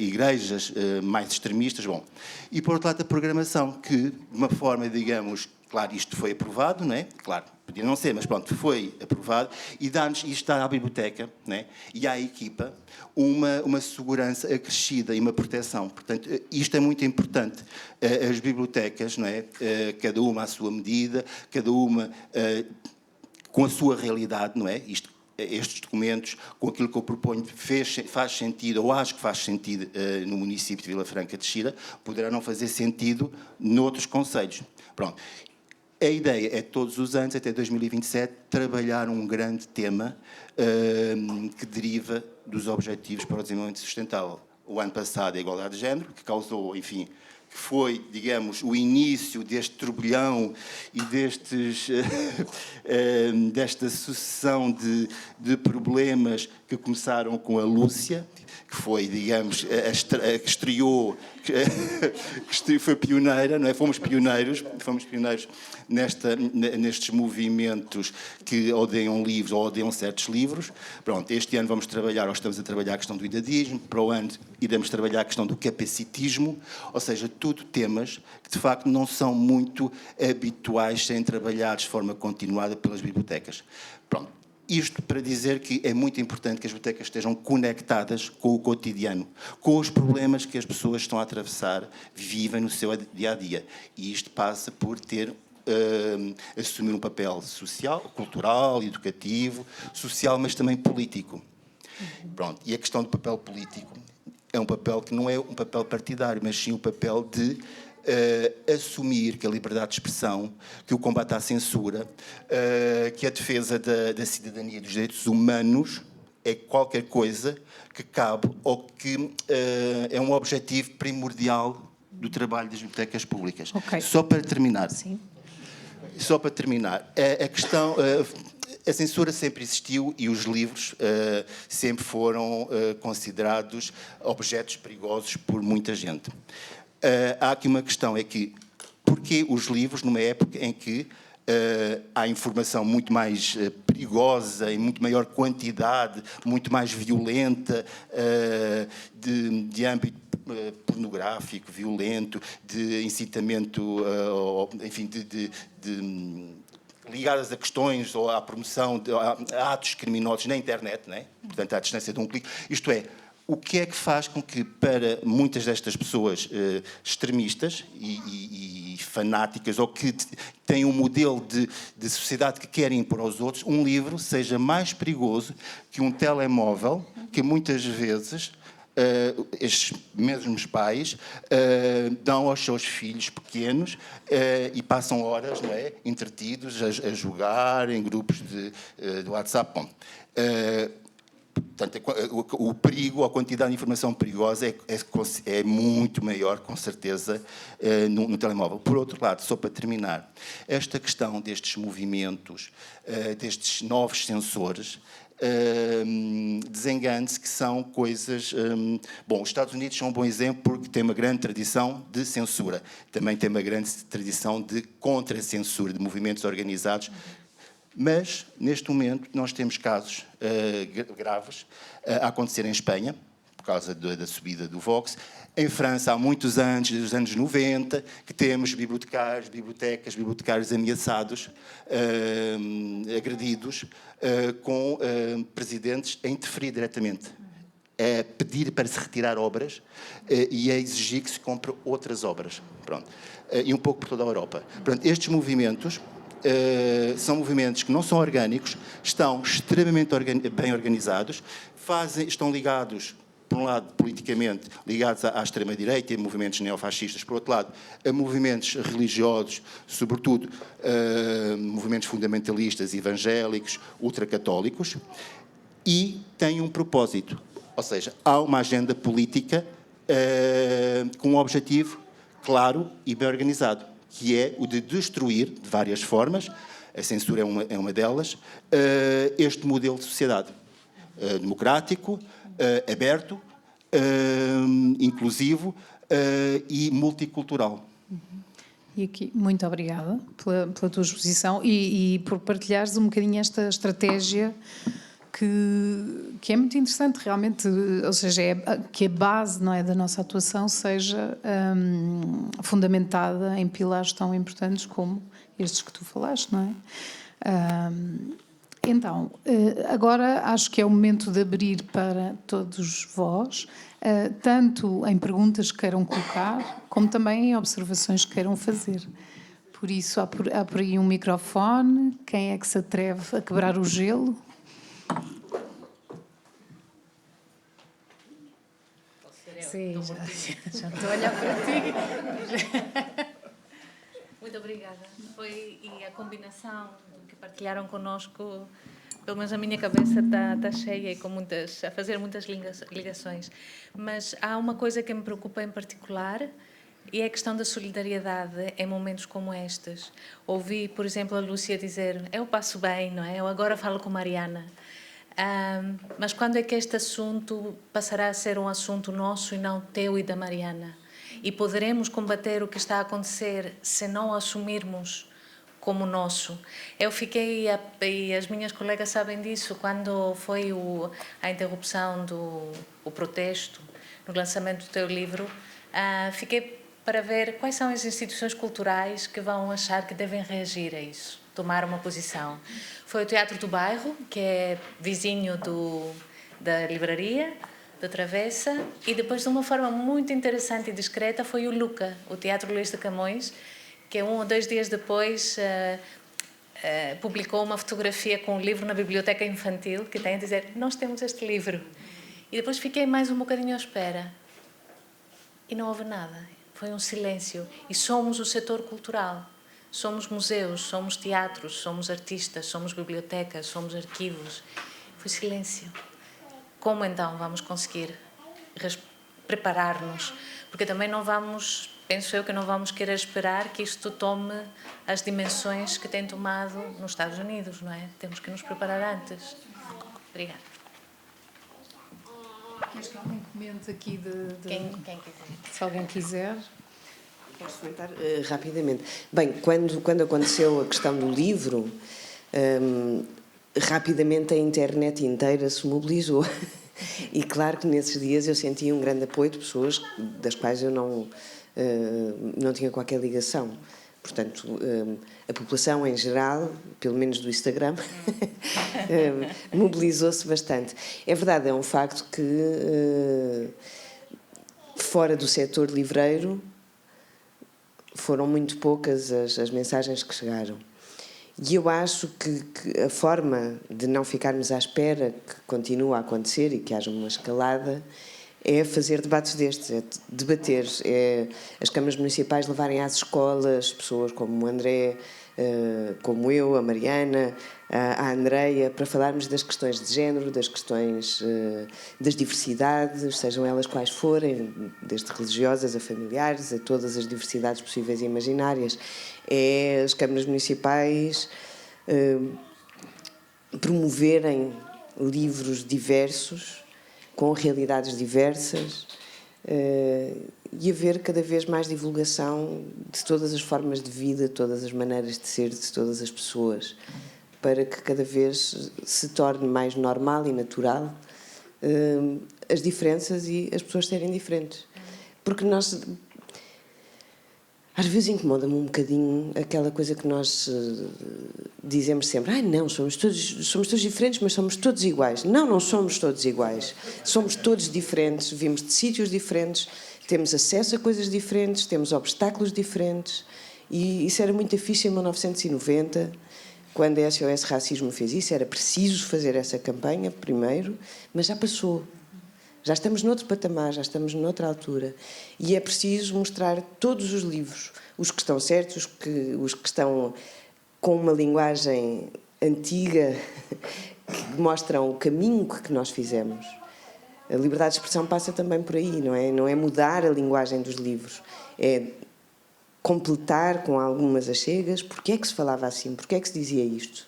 igrejas mais extremistas. Bom, e por outro lado a programação, que de uma forma, digamos, claro, isto foi aprovado, não é? Claro, podia não ser, mas pronto, foi aprovado e dá-nos, isto dá à biblioteca, não é? E à equipa uma segurança acrescida e uma proteção. Portanto, isto é muito importante. As bibliotecas, não é? Cada uma à sua medida, cada uma com a sua realidade, não é? Isto estes documentos, com aquilo que eu proponho, faz sentido, ou acho que faz sentido no município de Vila Franca de Xira, poderá não fazer sentido noutros concelhos. Pronto. A ideia é, todos os anos, até 2027, trabalhar um grande tema que deriva dos Objetivos para o Desenvolvimento Sustentável. O ano passado, a igualdade de género, que causou, enfim, que foi, digamos, o início deste turbilhão e desta sucessão de problemas que começaram com a Lúcia, que foi, digamos, que estreou, que foi pioneira, não é? Fomos pioneiros nestes movimentos que odeiam livros ou odeiam certos livros. Pronto, este ano vamos trabalhar, ou estamos a trabalhar a questão do idadismo, para o ano iremos trabalhar a questão do capacitismo, ou seja, tudo temas que de facto não são muito habituais sem trabalhados de forma continuada pelas bibliotecas. Pronto. Isto para dizer que é muito importante que as bibliotecas estejam conectadas com o cotidiano, com os problemas que as pessoas estão a atravessar, vivem no seu dia-a-dia. E isto passa por assumir um papel social, cultural, educativo, social, mas também político. Pronto. E a questão do papel político é um papel que não é um papel partidário, mas sim um papel de assumir que a liberdade de expressão, que o combate à censura, que a defesa da cidadania e dos direitos humanos é qualquer coisa que cabe ou que é um objetivo primordial do trabalho das bibliotecas públicas. Okay. Só para terminar. Sim. Só para terminar. A questão... A censura sempre existiu e os livros sempre foram considerados objetos perigosos por muita gente. Há aqui uma questão, é que porquê os livros, numa época em que há informação muito mais perigosa, em muito maior quantidade, muito mais violenta, de âmbito pornográfico, violento, de incitamento, enfim, ligadas a questões ou à promoção de atos criminosos na internet, não é? Portanto, à distância de um clique. Isto é, o que é que faz com que, para muitas destas pessoas extremistas e fanáticas, ou que têm um modelo de sociedade que querem impor aos outros, um livro seja mais perigoso que um telemóvel, que muitas vezes estes mesmos pais dão aos seus filhos pequenos e passam horas, não é, entretidos a jogar em grupos de WhatsApp. Bom, portanto, o perigo, a quantidade de informação perigosa é muito maior, com certeza, no telemóvel. Por outro lado, só para terminar, esta questão destes movimentos, destes novos sensores, desengane-se que são coisas... Bom, os Estados Unidos são um bom exemplo porque tem uma grande tradição de censura. Também tem uma grande tradição de contra-censura, de movimentos organizados. Mas, neste momento, nós temos casos graves a acontecer em Espanha, por causa da subida do Vox. Em França, há muitos anos, desde os anos 90, que temos bibliotecários ameaçados, agredidos, com presidentes a interferir diretamente, a pedir para se retirar obras e a exigir que se compre outras obras. Pronto. E um pouco por toda a Europa. Portanto, estes movimentos... são movimentos que não são orgânicos, estão extremamente bem organizados, estão ligados, por um lado, politicamente, ligados à extrema-direita e a movimentos neofascistas, por outro lado, a movimentos religiosos, sobretudo movimentos fundamentalistas, evangélicos, ultracatólicos, e têm um propósito, ou seja, há uma agenda política com um objetivo claro e bem organizado, que é o de destruir, de várias formas, a censura é uma delas, este modelo de sociedade democrático, aberto, inclusivo e multicultural. E aqui, muito obrigada pela tua exposição e por partilhares um bocadinho esta estratégia que é muito interessante realmente, ou seja, que a base, não é, da nossa atuação seja fundamentada em pilares tão importantes como estes que tu falaste, não é? Então, agora acho que é o momento de abrir para todos vós, tanto em perguntas que queiram colocar, como também em observações que queiram fazer. Por isso, há por aí um microfone. Quem é que se atreve a quebrar o gelo? Sim, já estou a olhar para ti. Muito obrigada. E a combinação que partilharam connosco, pelo menos a minha cabeça está cheia e a fazer muitas ligações. Mas há uma coisa que me preocupa em particular, e é a questão da solidariedade em momentos como estes. Ouvi, por exemplo, a Lúcia dizer: eu passo bem, não é? Eu agora falo com Mariana. Mas quando é que este assunto passará a ser um assunto nosso e não teu e da Mariana? E poderemos combater o que está a acontecer se não assumirmos como nosso? Eu fiquei, e as minhas colegas sabem disso, quando foi a interrupção o protesto, no lançamento do teu livro, fiquei para ver quais são as instituições culturais que vão achar que devem reagir a isso, tomar uma posição. Foi o Teatro do Bairro, que é vizinho da livraria, da Travessa, e depois, de uma forma muito interessante e discreta, foi o Luca, o Teatro Luís de Camões, que 1 ou 2 dias depois publicou uma fotografia com um livro na biblioteca infantil, que tem a dizer: nós temos este livro. E depois fiquei mais um bocadinho à espera. E não houve nada. Foi um silêncio. E somos o setor cultural. Somos museus, somos teatros, somos artistas, somos bibliotecas, somos arquivos. Foi silêncio. Como então vamos conseguir preparar-nos? Porque também não vamos, penso eu, que não vamos querer esperar que isto tome as dimensões que tem tomado nos Estados Unidos, não é? Temos que nos preparar antes. Obrigada. Queres que alguém comente aqui Quem quiser. se alguém quiser? Posso comentar rapidamente? Bem, quando aconteceu a questão do livro, rapidamente a internet inteira se mobilizou. E claro que nesses dias eu senti um grande apoio de pessoas das quais eu não tinha qualquer ligação. Portanto, a população em geral, pelo menos do Instagram, mobilizou-se bastante. É verdade, é um facto que fora do setor livreiro foram muito poucas as mensagens que chegaram. E eu acho que a forma de não ficarmos à espera que continue a acontecer e que haja uma escalada é fazer debates destes, é debater, é as câmaras municipais levarem às escolas pessoas como o André, como eu, a Mariana, a Andreia, para falarmos das questões de género, das questões das diversidades, sejam elas quais forem, desde religiosas a familiares, a todas as diversidades possíveis e imaginárias. É as câmaras municipais promoverem livros diversos, com realidades diversas, e haver cada vez mais divulgação de todas as formas de vida, todas as maneiras de ser de todas as pessoas, para que cada vez se torne mais normal e natural as diferenças e as pessoas serem diferentes. Porque nós... Às vezes incomoda-me um bocadinho aquela coisa que nós dizemos sempre: não, somos todos diferentes, mas somos todos iguais. Não somos todos iguais. Somos todos diferentes, vimos de sítios diferentes, temos acesso a coisas diferentes, temos obstáculos diferentes. E isso era muito difícil em 1990, quando a SOS Racismo fez isso. Era preciso fazer essa campanha primeiro, mas já passou. Já estamos noutro patamar, já estamos noutra altura. E é preciso mostrar todos os livros, os que estão certos, os que estão com uma linguagem antiga, que mostram o caminho que nós fizemos. A liberdade de expressão passa também por aí, não é? Não é mudar a linguagem dos livros, é completar com algumas achegas. Porque é que se falava assim? Porque é que se dizia isto?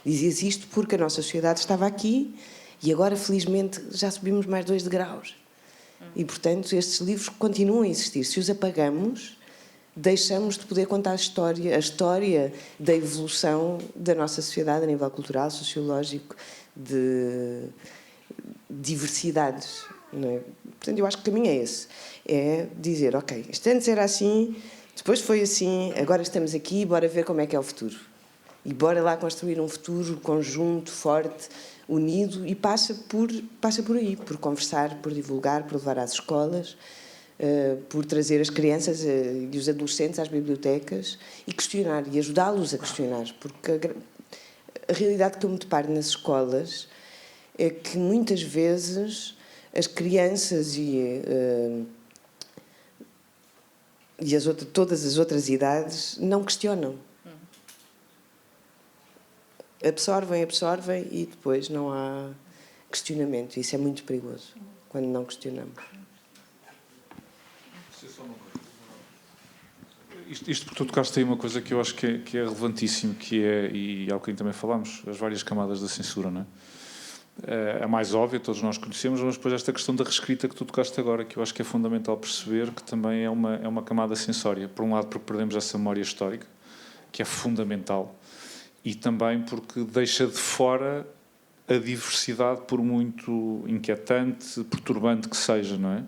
Dizia-se isto porque a nossa sociedade estava aqui. E agora, felizmente, já subimos mais 2 degraus. E, portanto, estes livros continuam a existir. Se os apagamos, deixamos de poder contar a história da evolução da nossa sociedade a nível cultural, sociológico, de diversidades. Não é? Portanto, eu acho que o caminho é esse. É dizer, ok, isto antes era assim, depois foi assim, agora estamos aqui, bora ver como é que é o futuro. E bora lá construir um futuro conjunto, forte, unido, e passa por aí, por conversar, por divulgar, por levar às escolas, por trazer as crianças e os adolescentes às bibliotecas e questionar, e ajudá-los a questionar, porque a realidade que eu me deparo nas escolas é que muitas vezes as crianças todas as outras idades não questionam. Absorvem e depois não há questionamento. Isso é muito perigoso, quando não questionamos. Isto porque tu tocaste aí uma coisa que eu acho que é relevantíssimo, que é, e há bocadinho também falámos, as várias camadas da censura, não é? A mais óbvia, todos nós conhecemos, mas depois esta questão da reescrita que tu tocaste agora, que eu acho que é fundamental perceber que também é uma camada sensória. Por um lado, porque perdemos essa memória histórica, que é fundamental, e também porque deixa de fora a diversidade, por muito inquietante, perturbante que seja, não é?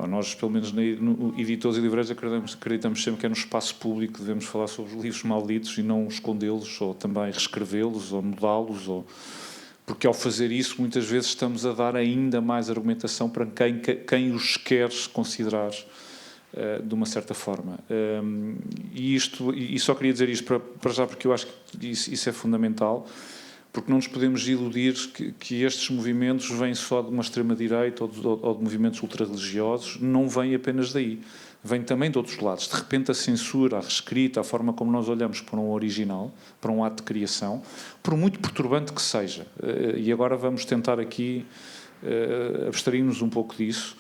Nós, pelo menos no editores e livreiros, acreditamos sempre que é no espaço público que devemos falar sobre os livros malditos e não escondê-los, ou também reescrevê-los, ou mudá-los, porque ao fazer isso, muitas vezes estamos a dar ainda mais argumentação para quem os quer considerar de uma certa forma. E só queria dizer isto para já, porque eu acho que isso é fundamental, porque não nos podemos iludir que estes movimentos vêm só de uma extrema-direita ou de movimentos ultra-religiosos, não vêm apenas daí. Vêm também de outros lados. De repente a censura, a reescrita, a forma como nós olhamos para um original, para um ato de criação, por muito perturbante que seja, e agora vamos tentar aqui abstrair-nos um pouco disso,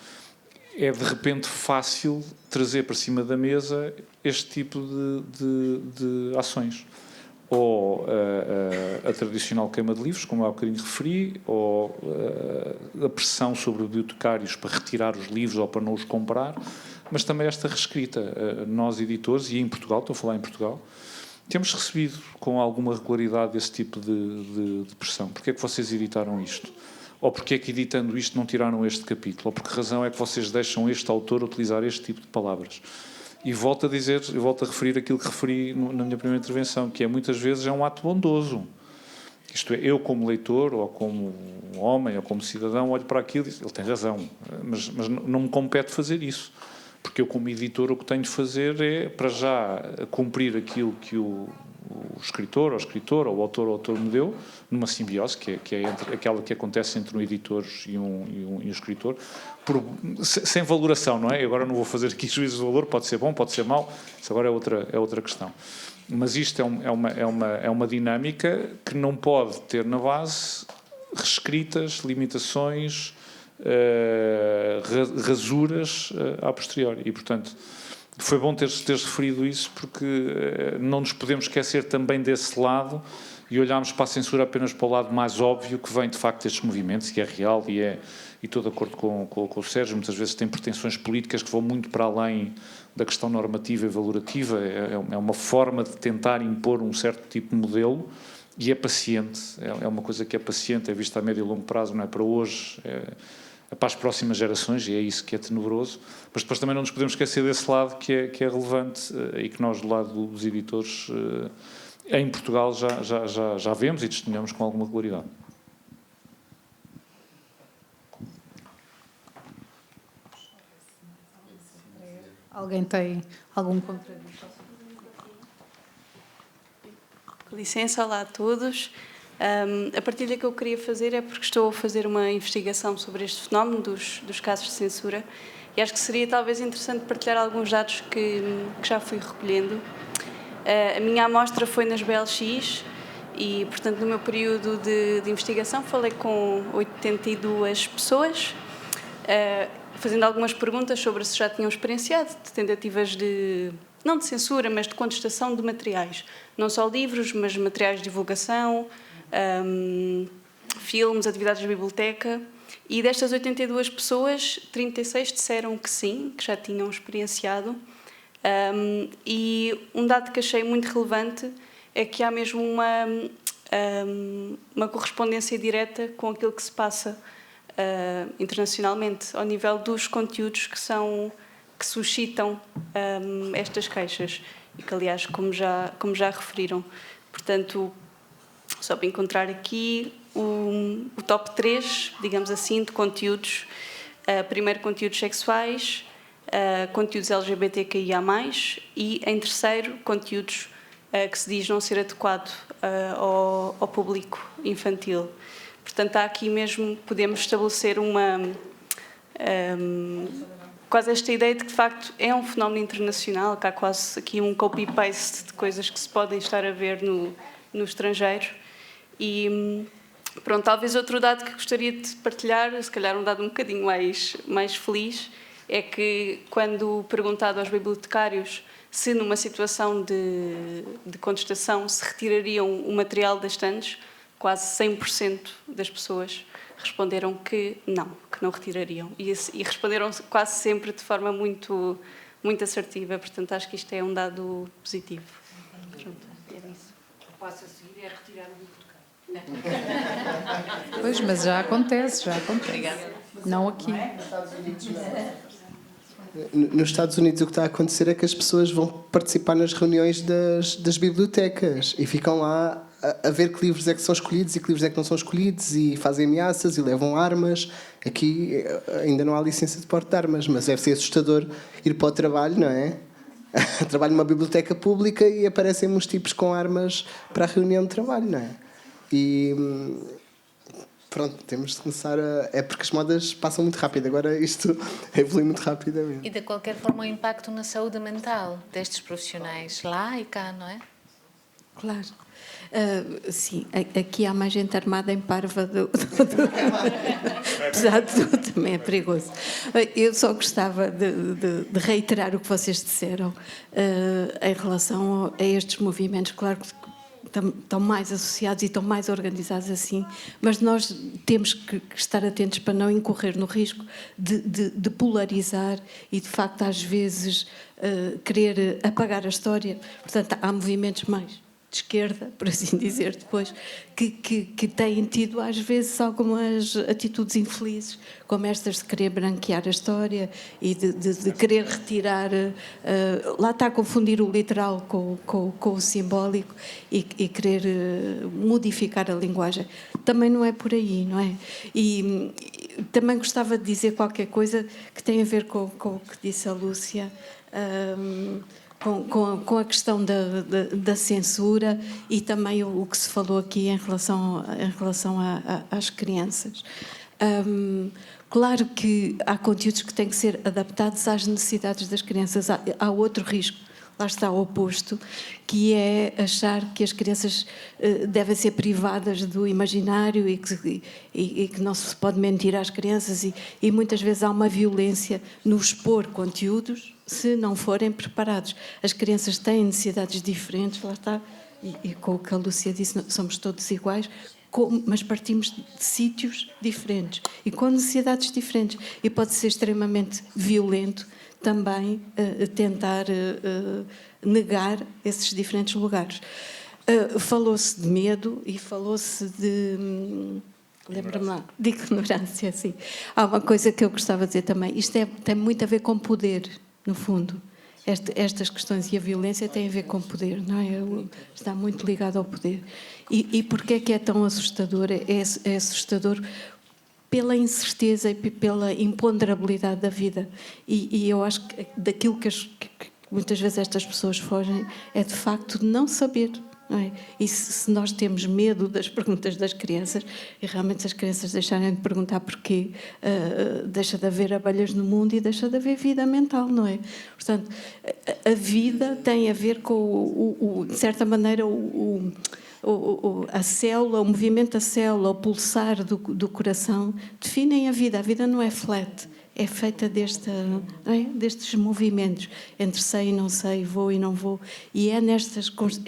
é de repente fácil trazer para cima da mesa este tipo de ações. Ou a tradicional queima de livros, como há bocadinho referi, ou a pressão sobre bibliotecários para retirar os livros ou para não os comprar, mas também esta reescrita. Nós, editores, e em Portugal, estou a falar em Portugal, temos recebido com alguma regularidade esse tipo de pressão. Porquê é que vocês editaram isto? Ou porquê é que, editando isto, não tiraram este capítulo? Ou por que razão é que vocês deixam este autor utilizar este tipo de palavras? E volto a referir aquilo que referi na minha primeira intervenção, que é muitas vezes é um ato bondoso. Isto é, eu como leitor, ou como homem, ou como cidadão, olho para aquilo e digo, ele tem razão, mas não me compete fazer isso. Porque eu como editor o que tenho de fazer é, para já, cumprir aquilo que o escritor, ou escritora, ou o autor me deu, numa simbiose, que é aquela que acontece entre um editor e um escritor, sem valoração, não é? Agora não vou fazer aqui juízo de valor, pode ser bom, pode ser mau, isso agora é outra questão. Mas isto é uma dinâmica que não pode ter na base reescritas, limitações, rasuras a posteriori. E, portanto, foi bom teres referido isso, porque não nos podemos esquecer também desse lado e olharmos para a censura apenas para o lado mais óbvio que vem de facto destes movimentos, que é real e estou de acordo com o Sérgio, muitas vezes tem pretensões políticas que vão muito para além da questão normativa e valorativa, é uma forma de tentar impor um certo tipo de modelo e é paciente, é uma coisa que é paciente, é vista a médio e longo prazo, não é para hoje, é para as próximas gerações, e é isso que é tenebroso, mas depois também não nos podemos esquecer desse lado que é relevante e que nós, do lado dos editores, em Portugal já vemos e testemunhamos com alguma regularidade. Alguém tem algum contradição? Com licença, olá a todos. A partilha que eu queria fazer é porque estou a fazer uma investigação sobre este fenómeno dos casos de censura e acho que seria talvez interessante partilhar alguns dados que já fui recolhendo. A minha amostra foi nas BLX e, portanto, no meu período de investigação falei com 82 pessoas, fazendo algumas perguntas sobre se já tinham experienciado de tentativas não de censura, mas de contestação de materiais. Não só livros, mas materiais de divulgação, filmes, atividades de biblioteca. E destas 82 pessoas, 36 disseram que sim, que já tinham experienciado. E um dado que achei muito relevante é que há mesmo uma correspondência direta com aquilo que se passa internacionalmente, ao nível dos conteúdos que suscitam estas queixas e que, aliás, como já referiram. Portanto, só para encontrar aqui o top 3, digamos assim, de conteúdos. Primeiro, conteúdos sexuais, conteúdos LGBTQIA+, e, em terceiro, conteúdos que se diz não ser adequado ao público infantil. Portanto, há aqui mesmo, podemos estabelecer quase esta ideia de que, de facto, é um fenómeno internacional, que há quase aqui um copy-paste de coisas que se podem estar a ver no estrangeiro. E, pronto, talvez outro dado que gostaria de partilhar, se calhar um dado um bocadinho mais feliz, é que, quando perguntado aos bibliotecários se, numa situação de contestação, se retirariam o material das estantes, quase 100% das pessoas responderam que não retirariam. E responderam quase sempre de forma muito, muito assertiva. Portanto, acho que isto é um dado positivo. Pronto, é isso. O passo a seguir é retirar o bibliotecário. Pois, mas já acontece. Não aqui. Nos Estados Unidos o que está a acontecer é que as pessoas vão participar nas reuniões das bibliotecas e ficam lá a ver que livros é que são escolhidos e que livros é que não são escolhidos e fazem ameaças e levam armas. Aqui ainda não há licença de porte de armas, mas deve ser assustador ir para o trabalho, não é? Trabalho numa biblioteca pública e aparecem uns tipos com armas para a reunião de trabalho, não é? E pronto, temos de começar a... É porque as modas passam muito rápido, agora isto evolui muito rapidamente. E de qualquer forma o impacto na saúde mental destes profissionais, lá e cá, não é? Claro. Sim, aqui há mais gente armada em parva apesar de tudo, também é perigoso. Eu só gostava de reiterar o que vocês disseram em relação a estes movimentos. Claro que estão mais associados e estão mais organizados assim, mas nós temos que estar atentos para não incorrer no risco de polarizar e, de facto, às vezes querer apagar a história. Portanto, há movimentos mais de esquerda, por assim dizer, depois, que têm tido, às vezes, algumas atitudes infelizes, como estas de querer branquear a história e de querer retirar... lá está a confundir o literal com o simbólico e querer modificar a linguagem. Também não é por aí, não é? E também gostava de dizer qualquer coisa que tem a ver com o que disse a Lúcia, com a questão da censura e também o que se falou aqui em relação às crianças. Claro que há conteúdos que têm que ser adaptados às necessidades das crianças. Há outro risco, lá está o oposto, que é achar que as crianças devem ser privadas do imaginário e que não se pode mentir às crianças e muitas vezes há uma violência no expor conteúdos se não forem preparados. As crianças têm necessidades diferentes, lá está, e com o que a Lúcia disse, somos todos iguais, mas partimos de sítios diferentes e com necessidades diferentes. E pode ser extremamente violento também tentar negar esses diferentes lugares. Falou-se de medo e falou-se de... Lembra-me lá, de ignorância, sim. Há uma coisa que eu gostava de dizer também. Isto tem muito a ver com poder, no fundo. Estas questões e a violência têm a ver com poder, não é? Está muito ligado ao poder. E porquê é que é tão assustador? É assustador pela incerteza e pela imponderabilidade da vida. E eu acho que daquilo que muitas vezes estas pessoas fogem é, de facto, de não saber. Não é? E se nós temos medo das perguntas das crianças, e realmente se as crianças deixarem de perguntar porquê, deixa de haver abelhas no mundo e deixa de haver vida mental, não é? Portanto, a vida tem a ver com, de certa maneira, a célula, o movimento da célula, o pulsar do coração, definem a vida. A vida não é flat. É feita destes movimentos entre sei e não sei, vou e não vou, e é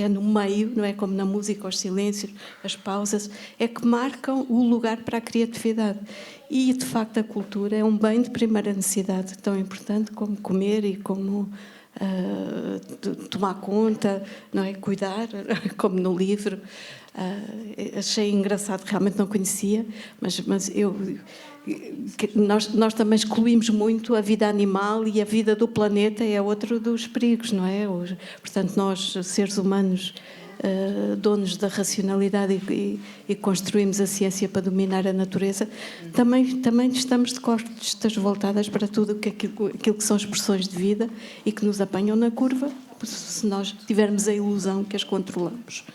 no meio, não é, como na música, os silêncios, as pausas, é que marcam o lugar para a criatividade. E, de facto, a cultura é um bem de primeira necessidade, tão importante como comer e como tomar conta, não é, cuidar, como no livro. Achei engraçado, realmente não conhecia, mas nós também excluímos muito a vida animal e a vida do planeta é outro dos perigos, não é? Portanto, nós, seres humanos, donos da racionalidade e construímos a ciência para dominar a natureza, também estamos de costas voltadas para tudo aquilo que são expressões de vida e que nos apanham na curva, se nós tivermos a ilusão que as controlamos.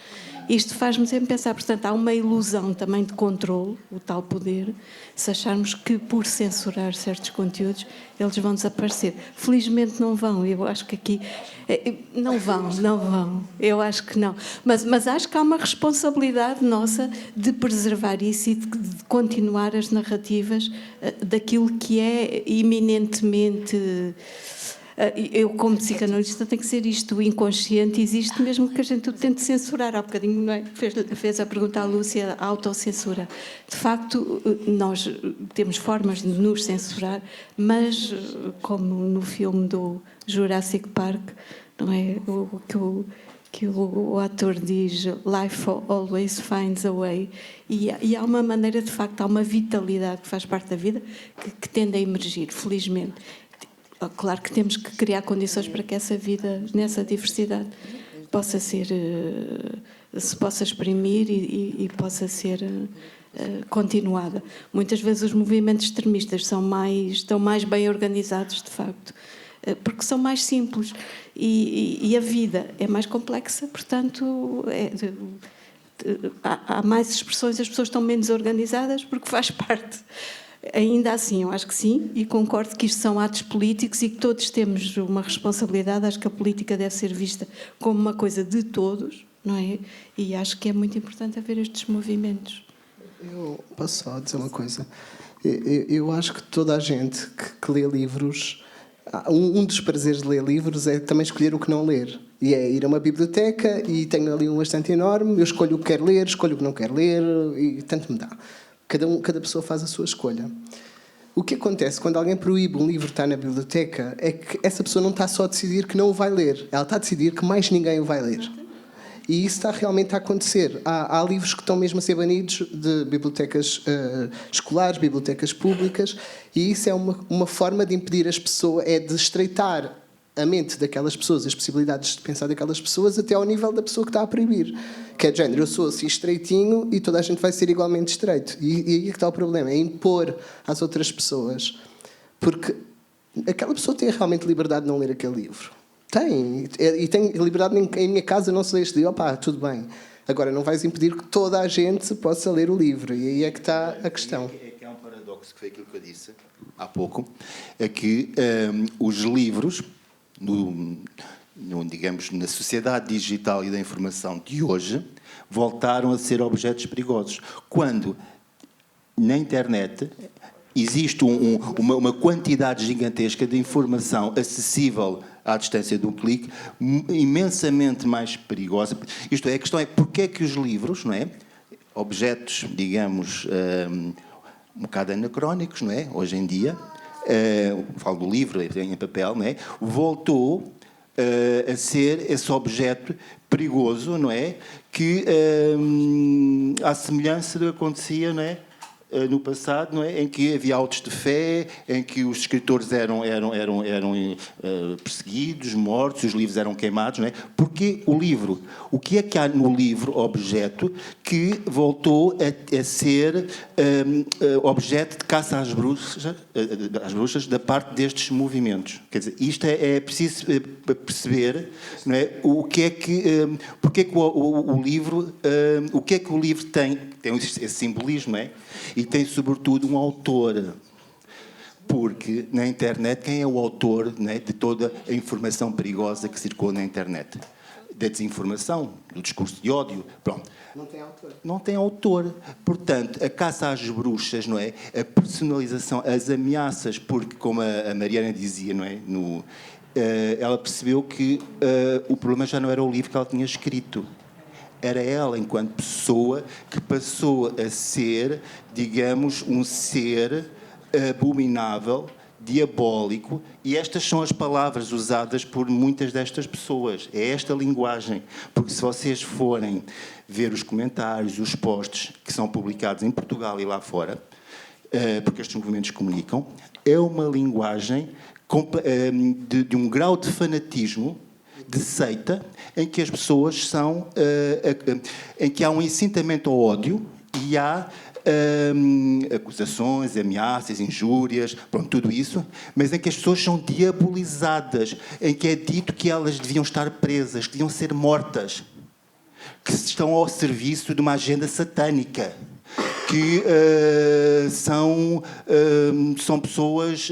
Isto faz-me sempre pensar, portanto, há uma ilusão também de controle, o tal poder, se acharmos que por censurar certos conteúdos eles vão desaparecer. Felizmente não vão, eu acho que aqui... Não vão, eu acho que não. Mas acho que há uma responsabilidade nossa de preservar isso e de continuar as narrativas daquilo que é iminentemente... Eu, como psicanalista, tenho que ser isto. O inconsciente existe mesmo que a gente o tente censurar. Há bocadinho, não é? Fez a pergunta à Lúcia, a autocensura. De facto, nós temos formas de nos censurar, mas, como no filme do Jurassic Park, não é? Que o ator diz, life always finds a way. E há uma maneira, de facto, há uma vitalidade que faz parte da vida que tende a emergir, felizmente. Claro que temos que criar condições para que essa vida, nessa diversidade, possa ser, se possa exprimir e possa ser continuada. Muitas vezes os movimentos extremistas estão mais bem organizados, de facto, porque são mais simples e a vida é mais complexa, portanto há mais expressões, as pessoas estão menos organizadas porque faz parte. Ainda assim, eu acho que sim, e concordo que isto são atos políticos e que todos temos uma responsabilidade. Acho que a política deve ser vista como uma coisa de todos, não é? E acho que é muito importante haver estes movimentos. Eu posso só dizer uma coisa? Eu acho que toda a gente que lê livros, um dos prazeres de ler livros é também escolher o que não ler. E é ir a uma biblioteca e tenho ali um estante enorme, eu escolho o que quero ler, escolho o que não quero ler e tanto me dá. Cada pessoa faz a sua escolha. O que acontece quando alguém proíbe um livro estar na biblioteca é que essa pessoa não está só a decidir que não o vai ler, ela está a decidir que mais ninguém o vai ler. E isso está realmente a acontecer. Há livros que estão mesmo a ser banidos de bibliotecas escolares, bibliotecas públicas, e isso é uma forma de impedir as pessoas, é de estreitar a mente daquelas pessoas, as possibilidades de pensar daquelas pessoas até ao nível da pessoa que está a proibir. Que é de género, eu sou assim estreitinho e toda a gente vai ser igualmente estreito. E aí é que está o problema, é impor às outras pessoas. Porque aquela pessoa tem realmente liberdade de não ler aquele livro. Tem. E tem liberdade em minha casa, não se lê este livro. Opá, tudo bem. Agora, não vais impedir que toda a gente possa ler o livro. E aí é que está a questão. É que há um paradoxo, que foi aquilo que eu disse há pouco, é que os livros... digamos, na sociedade digital e da informação de hoje, voltaram a ser objetos perigosos. Quando, na internet, existe uma quantidade gigantesca de informação acessível à distância de um clique, imensamente mais perigosa. Isto é, a questão é porque é que os livros, não é? Objetos, digamos, um bocado anacrónicos, não é? Hoje em dia, falo do livro em papel, não é? Voltou a ser esse objeto perigoso, não é? Que, à semelhança do que acontecia, não é? No passado, não é? Em que havia autos de fé, em que os escritores eram perseguidos, mortos, os livros eram queimados, não é? Porque o livro, o que é que há no livro objeto que voltou a ser objeto de caça às bruxas da parte destes movimentos? Quer dizer, isto é preciso perceber, não é? O que é que, porque é que o livro, o que é que o livro tem esse simbolismo, não é? E tem, sobretudo, um autor. Porque, na internet, quem é o autor, não é, de toda a informação perigosa que circula na internet? Da desinformação, do discurso de ódio. Pronto. Não tem autor. Não tem autor. Portanto, a caça às bruxas, não é? A personalização, as ameaças, porque, como a Mariana dizia, não é? Ela percebeu que o problema já não era o livro que ela tinha escrito. Era ela, enquanto pessoa, que passou a ser, digamos, um ser abominável, diabólico, e estas são as palavras usadas por muitas destas pessoas. É esta linguagem. Porque se vocês forem ver os comentários, os posts que são publicados em Portugal e lá fora, porque estes movimentos comunicam, é uma linguagem de um grau de fanatismo, de seita, em que as pessoas são... em que há um incitamento ao ódio e há acusações, ameaças, injúrias, pronto, tudo isso, mas em que as pessoas são diabolizadas, em que é dito que elas deviam estar presas, que deviam ser mortas. que estão ao serviço de uma agenda satânica, que são pessoas,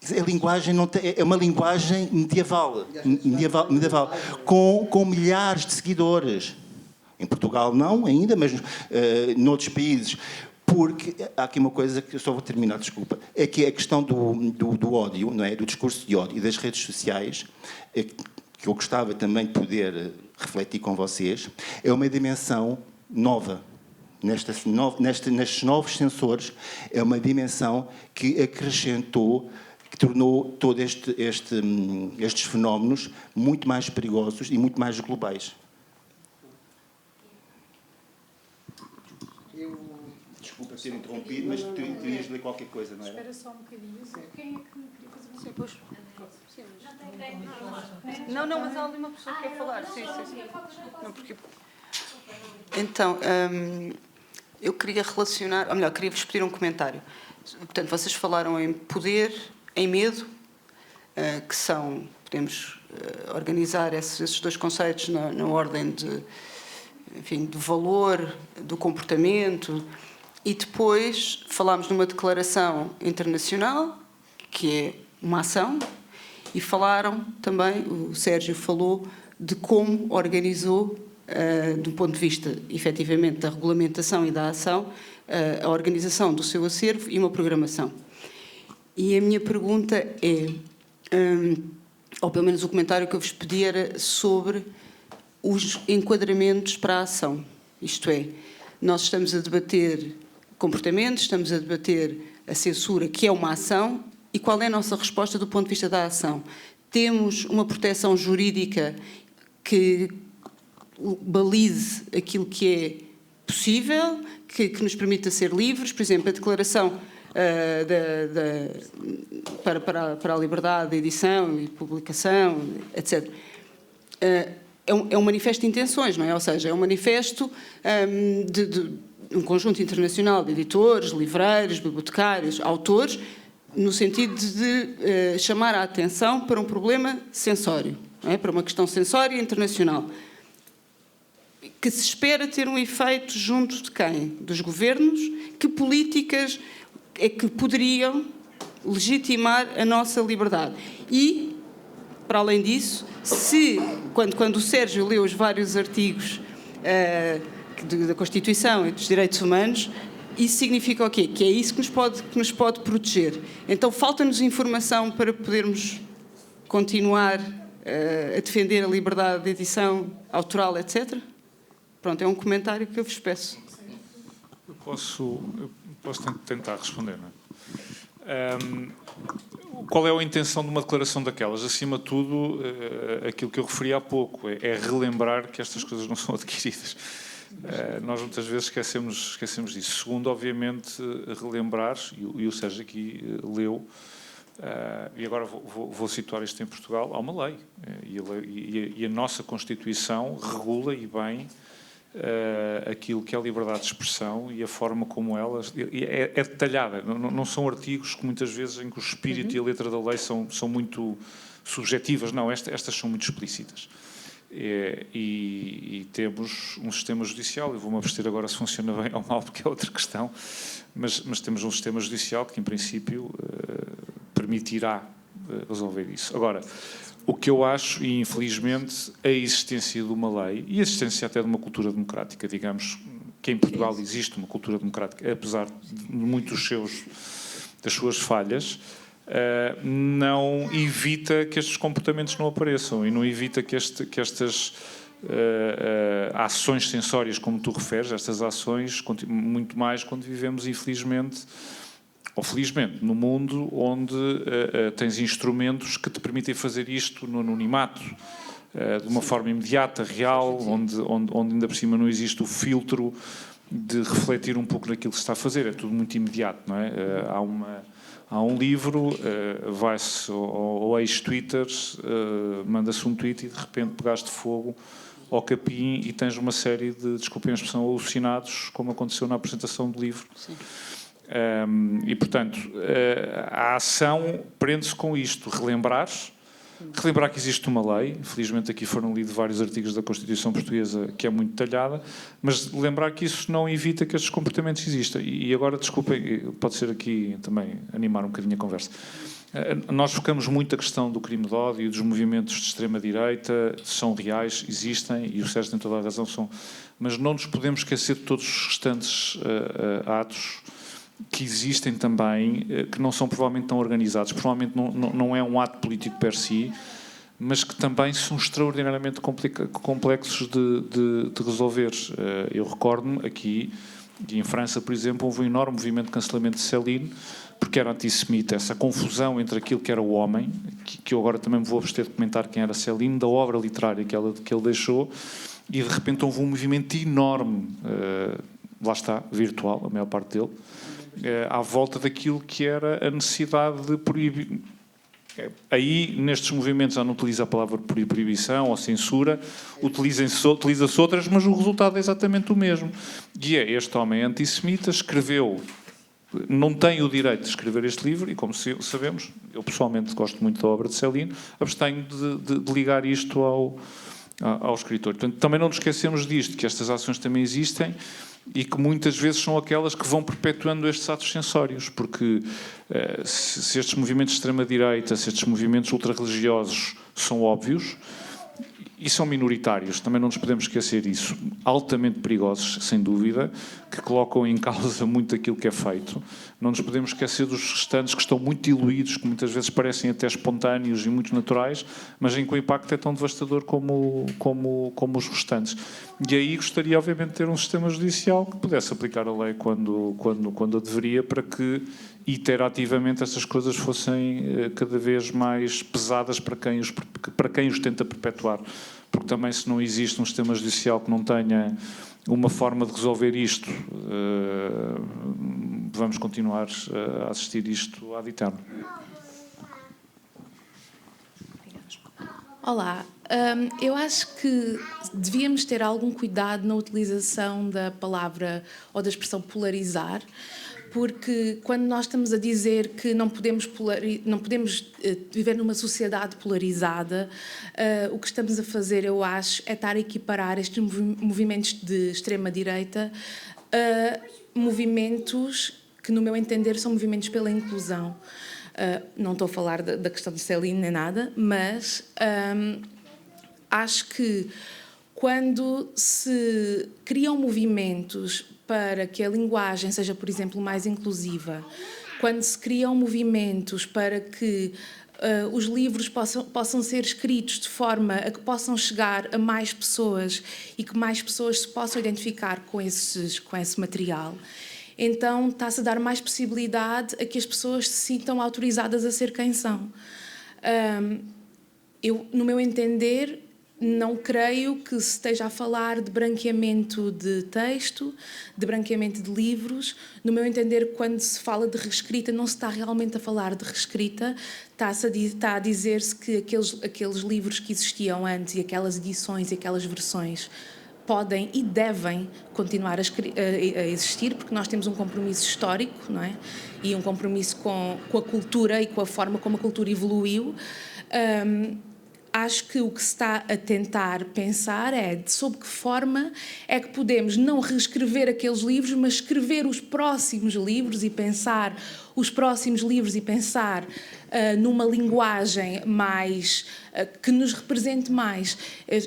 a linguagem é uma linguagem medieval com milhares de seguidores. Em Portugal não ainda, mas noutros países. Porque há aqui uma coisa que eu só vou terminar, desculpa, é que a questão do ódio, não é? Do discurso de ódio e das redes sociais, que eu gostava também de poder refletir com vocês, é uma dimensão nova. Nestes novos sensores, é uma dimensão que acrescentou, que tornou todos estes fenómenos muito mais perigosos e muito mais globais. Desculpa ter interrompido, mas tu terias de ler qualquer coisa, não era? Espera só um bocadinho. Quem é que queria fazer uma coisa? Não, mas há ali uma pessoa que quer falar. Sim. Não, porque... Então, eu queria relacionar, ou melhor, queria-vos pedir um comentário. Portanto, vocês falaram em poder, em medo, que são, podemos organizar esses dois conceitos na ordem de valor, do comportamento. E depois falámos de uma declaração internacional, que é uma ação, e falaram também, o Sérgio falou, de como organizou, do ponto de vista, efetivamente, da regulamentação e da ação, a organização do seu acervo e uma programação. E a minha pergunta é, ou pelo menos o comentário que eu vos pedi era sobre os enquadramentos para a ação. Isto é, nós estamos a debater comportamentos, estamos a debater a censura, que é uma ação, e qual é a nossa resposta do ponto de vista da ação? Temos uma proteção jurídica que balize aquilo que é possível, que nos permita ser livres, por exemplo, a declaração para a liberdade de edição e publicação, etc. É um manifesto de intenções, não é? Ou seja, é um manifesto de um conjunto internacional de editores, livreiros, bibliotecários, autores, no sentido de chamar a atenção para um problema sensório, não é? Para uma questão sensória internacional, que se espera ter um efeito junto de quem? Dos governos? Que políticas é que poderiam legitimar a nossa liberdade? E, para além disso, quando o Sérgio leu os vários artigos da Constituição e dos direitos humanos, isso significa o quê? Que é isso que nos pode proteger. Então, falta-nos informação para podermos continuar a defender a liberdade de edição autoral, etc.? Pronto, é um comentário que eu vos peço. Eu posso tentar responder, não é? Qual é a intenção de uma declaração daquelas? Acima de tudo, aquilo que eu referi há pouco, é relembrar que estas coisas não são adquiridas. Nós muitas vezes esquecemos disso. Segundo, obviamente, relembrar, e o Sérgio aqui leu, e agora vou situar isto em Portugal, há uma lei. E a nossa Constituição regula e bem aquilo que é a liberdade de expressão e a forma como elas... É detalhada, não são artigos que muitas vezes em que o espírito e a letra da lei são muito subjetivas, não, estas são muito explícitas. E temos um sistema judicial, eu vou-me abster agora se funciona bem ou mal, porque é outra questão, mas temos um sistema judicial que, em princípio, permitirá resolver isso. Agora, o que eu acho, e infelizmente, a existência de uma lei, e a existência até de uma cultura democrática, digamos, que em Portugal existe uma cultura democrática, apesar de muitos das suas falhas, não evita que estes comportamentos não apareçam e não evita que estas ações sensórias, como tu referes, estas ações, muito mais quando vivemos, infelizmente, ou felizmente, no mundo onde tens instrumentos que te permitem fazer isto no anonimato, de uma forma imediata, real, onde ainda por cima não existe o filtro de refletir um pouco naquilo que se está a fazer, é tudo muito imediato, não é? Há um livro, vai-se ao ex-Twitter, manda-se um tweet e de repente pegaste fogo ao capim e tens uma série de, desculpem a expressão, alucinados, como aconteceu na apresentação do livro. Sim. E, portanto, a ação prende-se com isto, relembrar, Relembrar que existe uma lei, infelizmente aqui foram lidos vários artigos da Constituição Portuguesa que é muito detalhada, mas lembrar que isso não evita que estes comportamentos existam. E agora, desculpem, pode ser aqui também animar um bocadinho a conversa. Nós focamos muito a questão do crime de ódio, dos movimentos de extrema-direita, são reais, existem, e o Sérgio tem toda a razão, mas não nos podemos esquecer de todos os restantes atos que existem também, que não são provavelmente tão organizados, provavelmente não é um ato político per si, mas que também são extraordinariamente complexos de resolver. Eu recordo-me aqui, e em França, por exemplo, houve um enorme movimento de cancelamento de Céline, porque era antissemita, essa confusão entre aquilo que era o homem, que eu agora também me vou abster de comentar quem era Céline, da obra literária que ele deixou, e de repente houve um movimento enorme, lá está, virtual, a maior parte dele, à volta daquilo que era a necessidade de proibir. Aí, nestes movimentos, já não utiliza a palavra proibição ou censura, utiliza-se outras, mas o resultado é exatamente o mesmo. E este homem antissemita escreveu, não tem o direito de escrever este livro, e como sabemos, eu pessoalmente gosto muito da obra de Céline, abstenho de ligar isto ao escritor. Portanto, também não nos esquecemos disto, que estas ações também existem, e que muitas vezes são aquelas que vão perpetuando estes atos censórios, porque se estes movimentos de extrema-direita, se estes movimentos ultra-religiosos são óbvios e são minoritários, também não nos podemos esquecer disso, altamente perigosos, sem dúvida, que colocam em causa muito aquilo que é feito. Não nos podemos esquecer dos restantes que estão muito diluídos, que muitas vezes parecem até espontâneos e muito naturais, mas em que o impacto é tão devastador como os restantes. E aí gostaria, obviamente, de ter um sistema judicial que pudesse aplicar a lei quando a deveria, para que iterativamente estas coisas fossem cada vez mais pesadas para quem os tenta perpetuar. Porque também, se não existe um sistema judicial que não tenha uma forma de resolver isto, vamos continuar a assistir isto ad eterno. Olá, eu acho que devíamos ter algum cuidado na utilização da palavra ou da expressão polarizar, porque quando nós estamos a dizer que não podemos viver numa sociedade polarizada, o que estamos a fazer, eu acho, é estar a equiparar estes movimentos de extrema-direita a movimentos que, no meu entender, são movimentos pela inclusão. Não estou a falar da questão de Céline nem nada, mas acho que quando se criam movimentos para que a linguagem seja, por exemplo, mais inclusiva, quando se criam movimentos para que os livros possam ser escritos de forma a que possam chegar a mais pessoas e que mais pessoas se possam identificar com esse material, então está-se a dar mais possibilidade a que as pessoas se sintam autorizadas a ser quem são. Eu, no meu entender, não creio que se esteja a falar de branqueamento de texto, de branqueamento de livros. No meu entender, quando se fala de reescrita, não se está realmente a falar de reescrita, está a dizer-se que aqueles livros que existiam antes e aquelas edições e aquelas versões podem e devem continuar a existir, porque nós temos um compromisso histórico, não é? E um compromisso com a cultura e com a forma como a cultura evoluiu. Acho que o que se está a tentar pensar é de sob que forma é que podemos não reescrever aqueles livros, mas escrever os próximos livros e pensar os próximos livros e pensar numa linguagem mais que nos represente mais.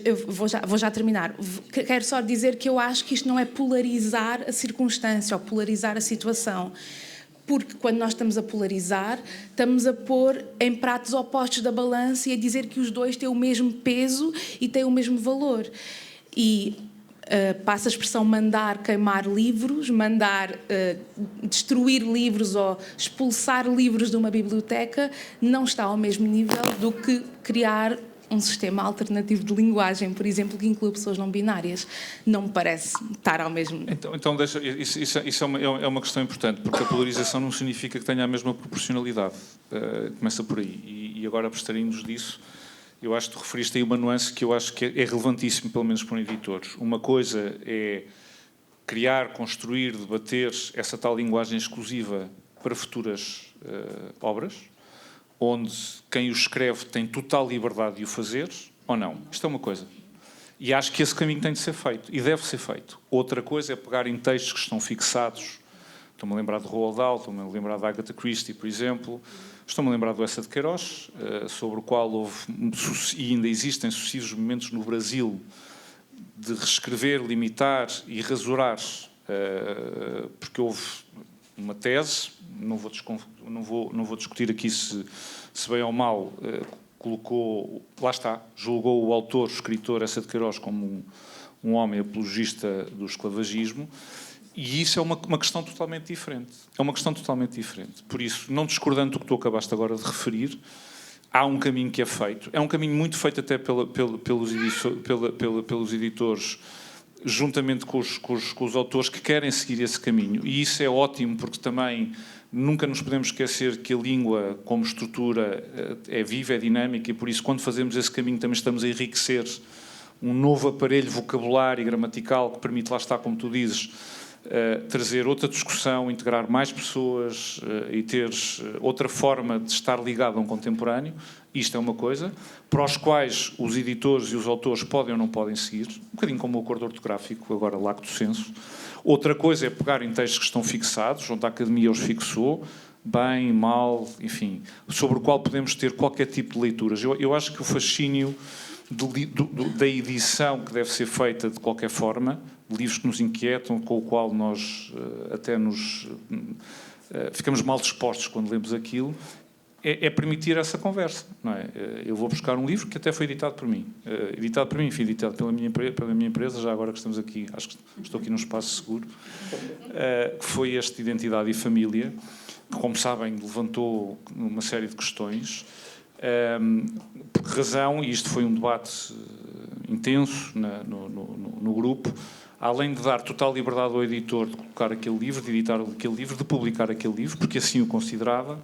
Eu vou já terminar. Quero só dizer que eu acho que isto não é polarizar a circunstância ou polarizar a situação. Porque quando nós estamos a polarizar, estamos a pôr em pratos opostos da balança e a dizer que os dois têm o mesmo peso e têm o mesmo valor. E passa a expressão mandar queimar livros, mandar destruir livros ou expulsar livros de uma biblioteca, não está ao mesmo nível do que criar um sistema alternativo de linguagem, por exemplo, que inclua pessoas não binárias. Não me parece estar ao mesmo... Então isso é uma questão importante, porque a polarização não significa que tenha a mesma proporcionalidade. Começa por aí. E agora, abstraindo-nos disso, eu acho que tu referiste aí uma nuance que eu acho que é relevantíssima, pelo menos para um editor. Uma coisa é criar, construir, debater essa tal linguagem exclusiva para futuras obras. onde quem o escreve tem total liberdade de o fazer, ou não? Isto é uma coisa. E acho que esse caminho tem de ser feito, e deve ser feito. Outra coisa é pegar em textos que estão fixados. Estou-me a lembrar de Roald Dahl, estou-me a lembrar de Agatha Christie, por exemplo. Estou-me a lembrar do Essa de Queiroz, sobre o qual houve, e ainda existem sucessivos momentos no Brasil, de reescrever, limitar e rasurar, porque houve uma tese, não vou discutir aqui se bem ou mal, colocou, lá está, julgou o autor, o escritor Essa de Queiroz como um homem apologista do esclavagismo, e isso é uma questão totalmente diferente. É uma questão totalmente diferente. Por isso, não discordando do que tu acabaste agora de referir, há um caminho que é feito. É um caminho muito feito até pelos editores, juntamente com os autores que querem seguir esse caminho. E isso é ótimo, porque também nunca nos podemos esquecer que a língua, como estrutura, é viva, é dinâmica, e por isso, quando fazemos esse caminho, também estamos a enriquecer um novo aparelho vocabulário e gramatical que permite, lá está, como tu dizes, trazer outra discussão, integrar mais pessoas e ter outra forma de estar ligado a um contemporâneo. Isto é uma coisa para os quais os editores e os autores podem ou não podem seguir, um bocadinho como o acordo ortográfico, agora lacto sensu. Outra coisa é pegar em textos que estão fixados, onde a Academia os fixou, bem, mal, enfim, sobre o qual podemos ter qualquer tipo de leituras. Eu acho que o fascínio da edição que deve ser feita de qualquer forma, livros que nos inquietam, com o qual nós até ficamos mal dispostos quando lemos aquilo, é permitir essa conversa, não é? Eu vou buscar um livro que até foi editado por mim, enfim, editado pela minha empresa, já agora que estamos aqui, acho que estou aqui num espaço seguro, que foi este Identidade e Família, que, como sabem, levantou uma série de questões. Por que razão, e isto foi um debate intenso no grupo, além de dar total liberdade ao editor de colocar aquele livro, de editar aquele livro, de publicar aquele livro, porque assim o considerava,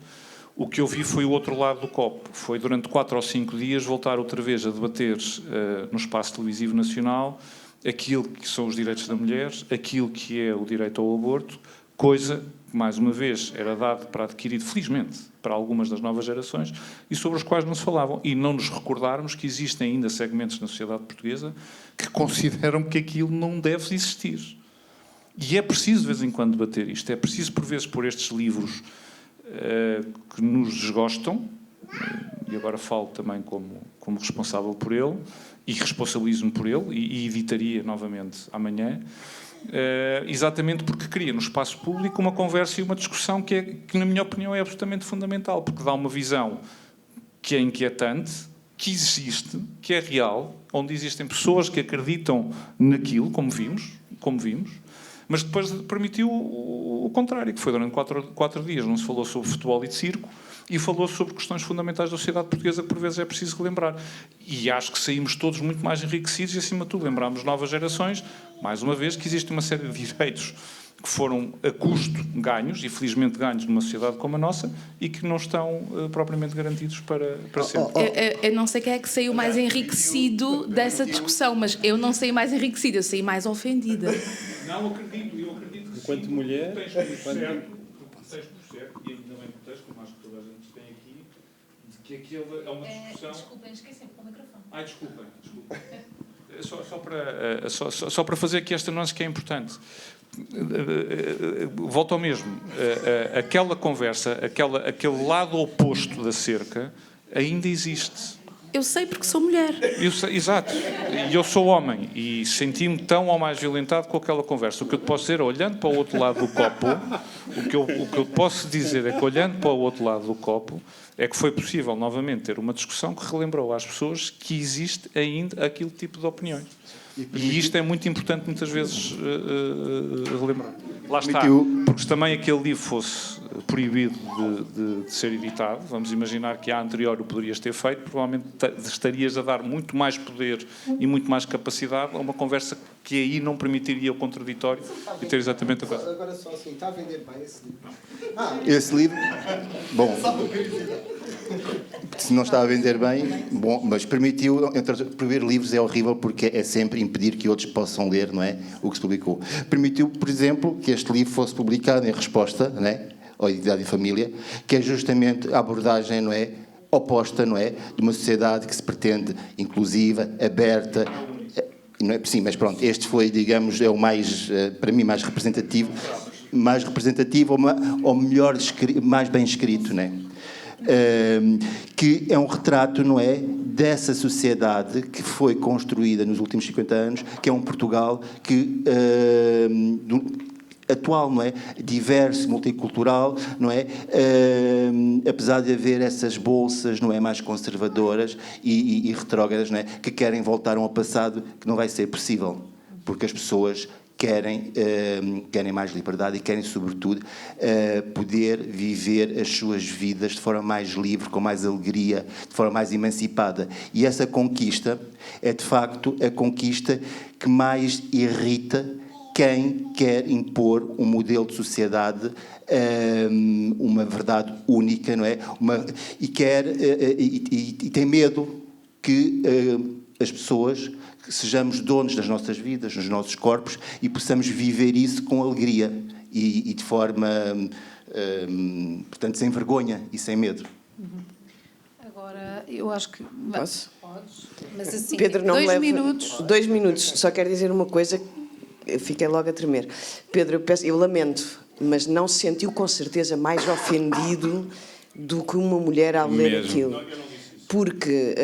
o que eu vi foi o outro lado do copo. Foi, durante 4 ou 5 dias, voltar outra vez a debater no espaço televisivo nacional aquilo que são os direitos da mulher, aquilo que é o direito ao aborto, coisa que, mais uma vez, era dado para adquirido, felizmente, para algumas das novas gerações, e sobre os quais não se falavam. E não nos recordarmos que existem ainda segmentos na sociedade portuguesa que consideram que aquilo não deve existir. E é preciso, de vez em quando, debater isto. É preciso, por vezes, pôr estes livros que nos desgostam, e agora falo também como responsável por ele, e responsabilizo-me por ele, e editaria novamente amanhã, exatamente porque cria no espaço público uma conversa e uma discussão que, na minha opinião, é absolutamente fundamental, porque dá uma visão que é inquietante, que existe, que é real, onde existem pessoas que acreditam naquilo, como vimos, mas depois permitiu o contrário, que foi durante 4 dias, não se falou sobre futebol e de circo, e falou sobre questões fundamentais da sociedade portuguesa que por vezes é preciso relembrar. E acho que saímos todos muito mais enriquecidos e, acima de tudo, lembramos novas gerações, mais uma vez, que existe uma série de direitos que foram a custo ganhos, e felizmente ganhos numa sociedade como a nossa, e que não estão propriamente garantidos para sempre. Eu não sei quem é que saiu mais enriquecido dessa discussão, mas eu não saí mais enriquecida, eu saí mais ofendida. Não, eu acredito que enquanto sim, mulher, o texto certo, e ainda bem que o texto, como acho que toda a gente tem aqui, de que aquilo é uma discussão... Desculpem, esqueci o microfone. Desculpem. Só para fazer aqui esta nuance que é importante. Volto ao mesmo. Aquela conversa, aquele lado oposto da cerca, ainda existe. Eu sei porque sou mulher. Exato. E eu sou homem e senti-me tão ou mais violentado com aquela conversa. O que eu te posso dizer, olhando para o outro lado do copo, o que eu posso dizer é que, olhando para o outro lado do copo, é que foi possível novamente ter uma discussão que relembrou às pessoas que existe ainda aquele tipo de opiniões. E isto é muito importante, muitas vezes, relembrar. Lá está, porque se também aquele livro fosse proibido de ser editado, vamos imaginar que a anterior o poderias ter feito, provavelmente estarias a dar muito mais poder e muito mais capacidade a uma conversa que aí não permitiria o contraditório e ter exatamente a coisa. Agora só assim, está a vender bem esse livro? Esse livro, bom, se não está a vender bem, bom, mas permitiu, proibir livros é horrível porque é sempre impedir que outros possam ler, não é, o que se publicou. Permitiu, por exemplo, que este livro fosse publicado em resposta, não é, ou Identidade e Família, que é justamente a abordagem, não é, oposta, não é, de uma sociedade que se pretende inclusiva, aberta, não é? Sim, mas pronto, este foi, digamos, é o mais, para mim, mais representativo ou melhor, mais bem escrito, não é? Que é um retrato, não é, dessa sociedade que foi construída nos últimos 50 anos, que é um Portugal que atual, não é? Diverso, multicultural, não é? Apesar de haver essas bolsas, não é, mais conservadoras e retrógradas, não é? Que querem voltar ao passado, que não vai ser possível, porque as pessoas querem mais liberdade e querem, sobretudo, poder viver as suas vidas de forma mais livre, com mais alegria, de forma mais emancipada. E essa conquista é, de facto, a conquista que mais irrita quem quer impor um modelo de sociedade, uma verdade única, não é? E tem medo que as pessoas que sejamos donos das nossas vidas, dos nossos corpos, e possamos viver isso com alegria e de forma, portanto, sem vergonha e sem medo. Agora, eu acho que... Posso? Podes, mas assim, Pedro, não 2 minutos. 2 minutos. Só quero dizer uma coisa, eu fiquei logo a tremer. Pedro, eu lamento, mas não se sentiu com certeza mais ofendido do que uma mulher ao ler aquilo. Porque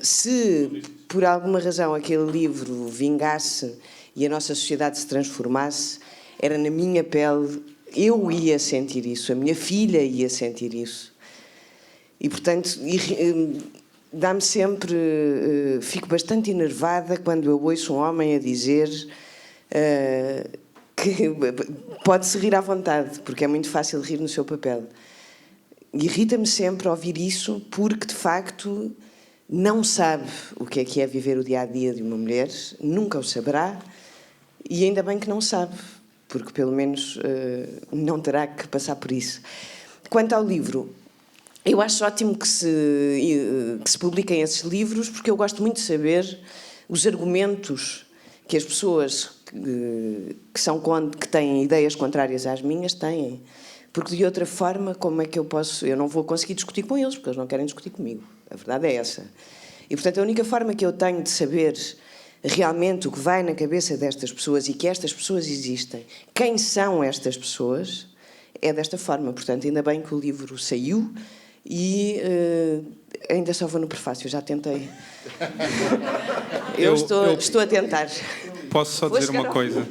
se por alguma razão aquele livro vingasse e a nossa sociedade se transformasse, era na minha pele, eu ia sentir isso, a minha filha ia sentir isso. E, portanto, dá-me sempre... fico bastante enervada quando eu ouço um homem a dizer que pode-se rir à vontade, porque é muito fácil rir no seu papel. Irrita-me sempre ouvir isso, porque, de facto, não sabe o que é viver o dia-a-dia de uma mulher, nunca o saberá, e ainda bem que não sabe, porque, pelo menos, não terá que passar por isso. Quanto ao livro, eu acho ótimo que se publiquem esses livros, porque eu gosto muito de saber os argumentos que as pessoas que têm ideias contrárias às minhas têm. Porque, de outra forma, como é que eu posso... Eu não vou conseguir discutir com eles, porque eles não querem discutir comigo. A verdade é essa. E, portanto, a única forma que eu tenho de saber realmente o que vai na cabeça destas pessoas e que estas pessoas existem, quem são estas pessoas, é desta forma. Portanto, ainda bem que o livro saiu e ainda só vou no prefácio, já tentei. Estou a tentar. Posso só dizer uma coisa?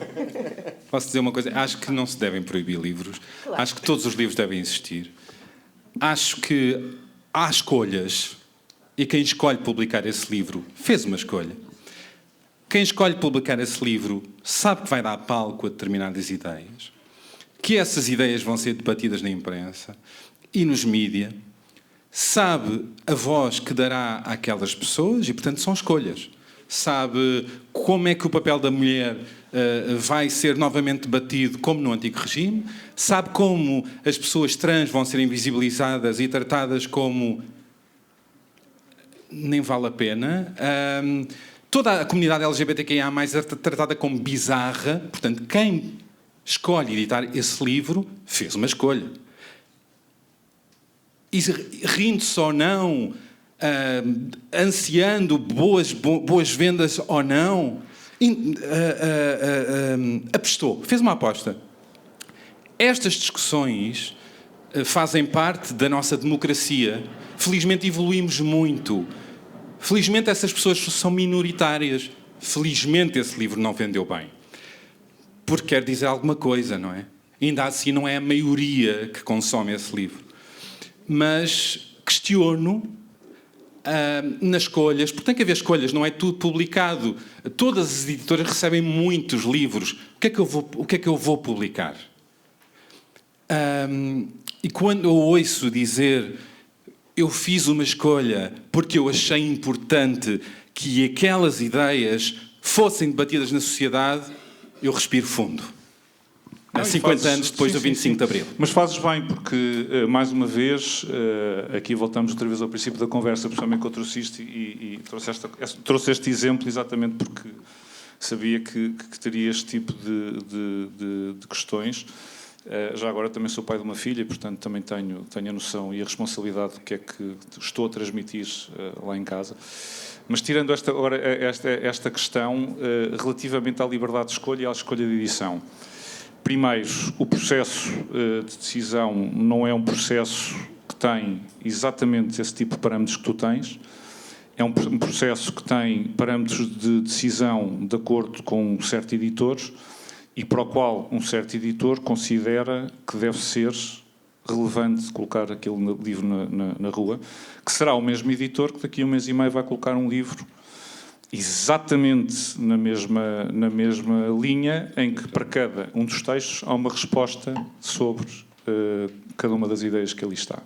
Posso dizer uma coisa? Acho que não se devem proibir livros. Claro. Acho que todos os livros devem existir. Acho que há escolhas e quem escolhe publicar esse livro fez uma escolha. Quem escolhe publicar esse livro sabe que vai dar palco a determinadas ideias, que essas ideias vão ser debatidas na imprensa e nos mídias, sabe a voz que dará àquelas pessoas e, portanto, são escolhas. Sabe como é que o papel da mulher vai ser novamente debatido como no antigo regime, sabe como as pessoas trans vão ser invisibilizadas e tratadas como nem vale a pena. Toda a comunidade LGBTQIA+ é tratada como bizarra. Portanto, quem escolhe editar esse livro fez uma escolha. E rindo-se ou não, ansiando boas vendas ou não, apostou, fez uma aposta. Estas discussões fazem parte da nossa democracia. Felizmente evoluímos muito. Felizmente essas pessoas são minoritárias. Felizmente esse livro não vendeu bem. Porque quer dizer alguma coisa, não é? Ainda assim não é a maioria que consome esse livro. Mas questiono nas escolhas, porque tem que haver escolhas, não é tudo publicado. Todas as editoras recebem muitos livros. O que é que eu vou publicar? E quando eu ouço dizer eu fiz uma escolha porque eu achei importante que aquelas ideias fossem debatidas na sociedade, eu respiro fundo. Há 50 anos depois do 25 de Abril. Mas fazes bem, porque, mais uma vez, aqui voltamos outra vez ao princípio da conversa, principalmente que eu trouxe isto e trouxe este exemplo exatamente porque sabia que teria este tipo de questões. Já agora também sou pai de uma filha e, portanto, também tenho a noção e a responsabilidade do que é que estou a transmitir lá em casa. Mas tirando esta questão relativamente à liberdade de escolha e à escolha de edição. Primeiro, o processo de decisão não é um processo que tem exatamente esse tipo de parâmetros que tu tens. É um processo que tem parâmetros de decisão de acordo com um certo editor e para o qual um certo editor considera que deve ser relevante colocar aquele livro na rua, que será o mesmo editor que daqui a 1 mês e meio vai colocar um livro exatamente na mesma linha, em que para cada um dos textos há uma resposta sobre cada uma das ideias que ali está.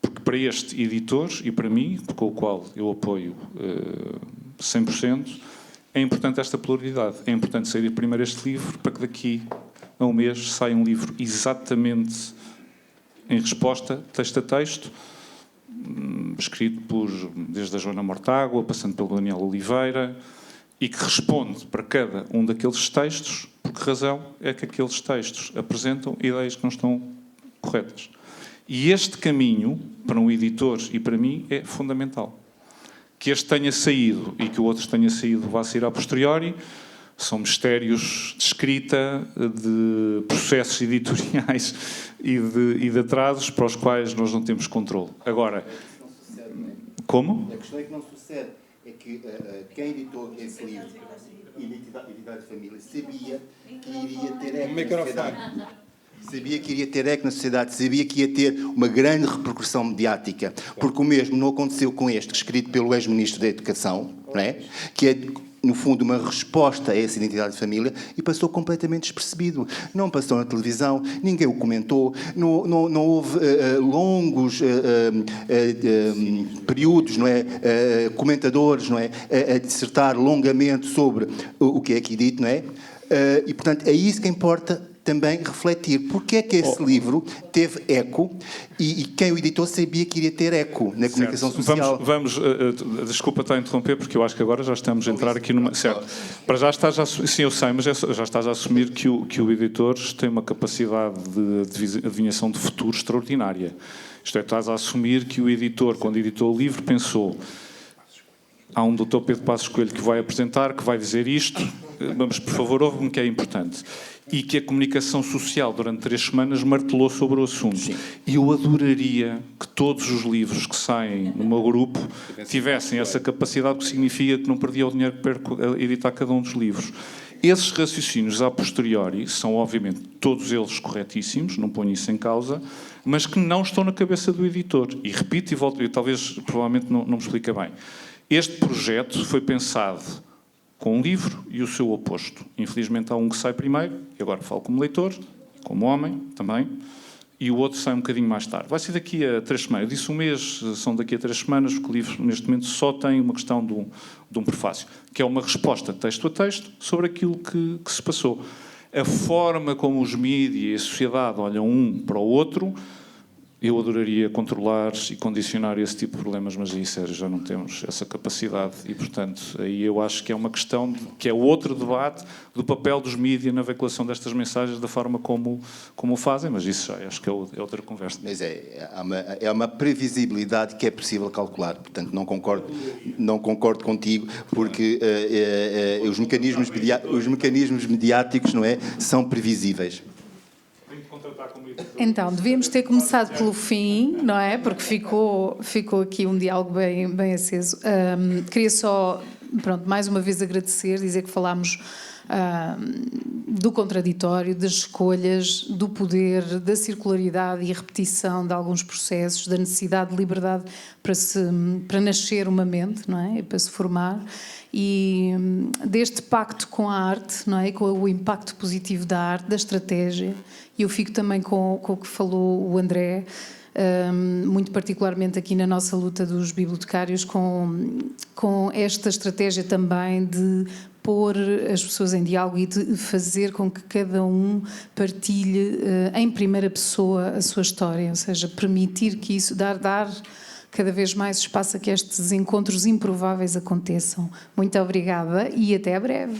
Porque para este editor e para mim, com o qual eu apoio 100%, é importante esta pluralidade. É importante sair primeiro este livro para que daqui a 1 mês saia um livro exatamente em resposta, texto a texto, escrito desde a Joana Mortágua, passando pelo Daniel Oliveira, e que responde para cada um daqueles textos, por que razão é que aqueles textos apresentam ideias que não estão corretas. E este caminho, para um editor e para mim, é fundamental. Que este tenha saído e que o outro tenha saído vá sair a posteriori, são mistérios de escrita, de processos editoriais e de atrasos para os quais nós não temos controle. Agora, como? A questão é que não sucede. É que quem editou esse livro, Identidade de Família, sabia que iria ter eco na sociedade. Sabia que iria ter eco na sociedade, sabia que ia ter uma grande repercussão mediática, porque o mesmo não aconteceu com este, escrito pelo ex-ministro da Educação, não é? Que é, no fundo, uma resposta a essa identidade de família, e passou completamente despercebido. Não passou na televisão, ninguém o comentou, não houve longos períodos, não é? Comentadores, não é? A dissertar longamente sobre o que é aqui dito, não é? E, portanto, é isso que importa também refletir. Porque é que esse livro teve eco e quem o editou sabia que iria ter eco na comunicação social? Desculpa estar a interromper, porque eu acho que agora já estamos a entrar aqui numa... Certo. Para já estás sim, eu sei, mas já estás a assumir que o editor tem uma capacidade de adivinhação de futuro extraordinária. Isto é, estás a assumir que o editor, quando editou o livro, pensou: há um doutor Pedro Passos Coelho que vai apresentar, que vai dizer isto, mas por favor ouve-me que é importante. E que a comunicação social durante 3 semanas martelou sobre o assunto. Sim. E eu adoraria que todos os livros que saem no meu grupo tivessem essa capacidade, o que significa que não perdia o dinheiro que perco a editar cada um dos livros. Esses raciocínios a posteriori são, obviamente, todos eles corretíssimos, não ponho isso em causa, mas que não estão na cabeça do editor. E repito e volto, e talvez, provavelmente, não me explica bem. Este projeto foi pensado com um livro e o seu oposto. Infelizmente há um que sai primeiro, e agora falo como leitor, como homem também, e o outro sai um bocadinho mais tarde. Vai ser daqui a 3 semanas. Eu disse 1 mês, são daqui a 3 semanas, porque o livro neste momento só tem uma questão de um prefácio, que é uma resposta texto a texto sobre aquilo que se passou. A forma como os mídias e a sociedade olham um para o outro, eu adoraria controlar e condicionar esse tipo de problemas, mas aí, sério, já não temos essa capacidade e, portanto, aí eu acho que é uma questão que é outro debate do papel dos mídias na veiculação destas mensagens, da forma como o fazem, mas isso já acho que é outra conversa. Mas é uma previsibilidade que é possível calcular, portanto não concordo contigo, porque os mecanismos mediáticos, não é, são previsíveis. Então, devíamos ter começado pelo fim, não é? Porque ficou aqui um diálogo bem aceso. Queria só, mais uma vez agradecer, dizer que falámos do contraditório, das escolhas, do poder, da circularidade e repetição de alguns processos, da necessidade de liberdade para nascer uma mente, não é? E para se formar. E deste pacto com a arte, não é? Com o impacto positivo da arte, da estratégia. E eu fico também com o que falou o André, muito particularmente aqui na nossa luta dos bibliotecários, com esta estratégia também de pôr as pessoas em diálogo e de fazer com que cada um partilhe em primeira pessoa a sua história, ou seja, permitir que isso, dar cada vez mais espaço a que estes encontros improváveis aconteçam. Muito obrigada e até breve.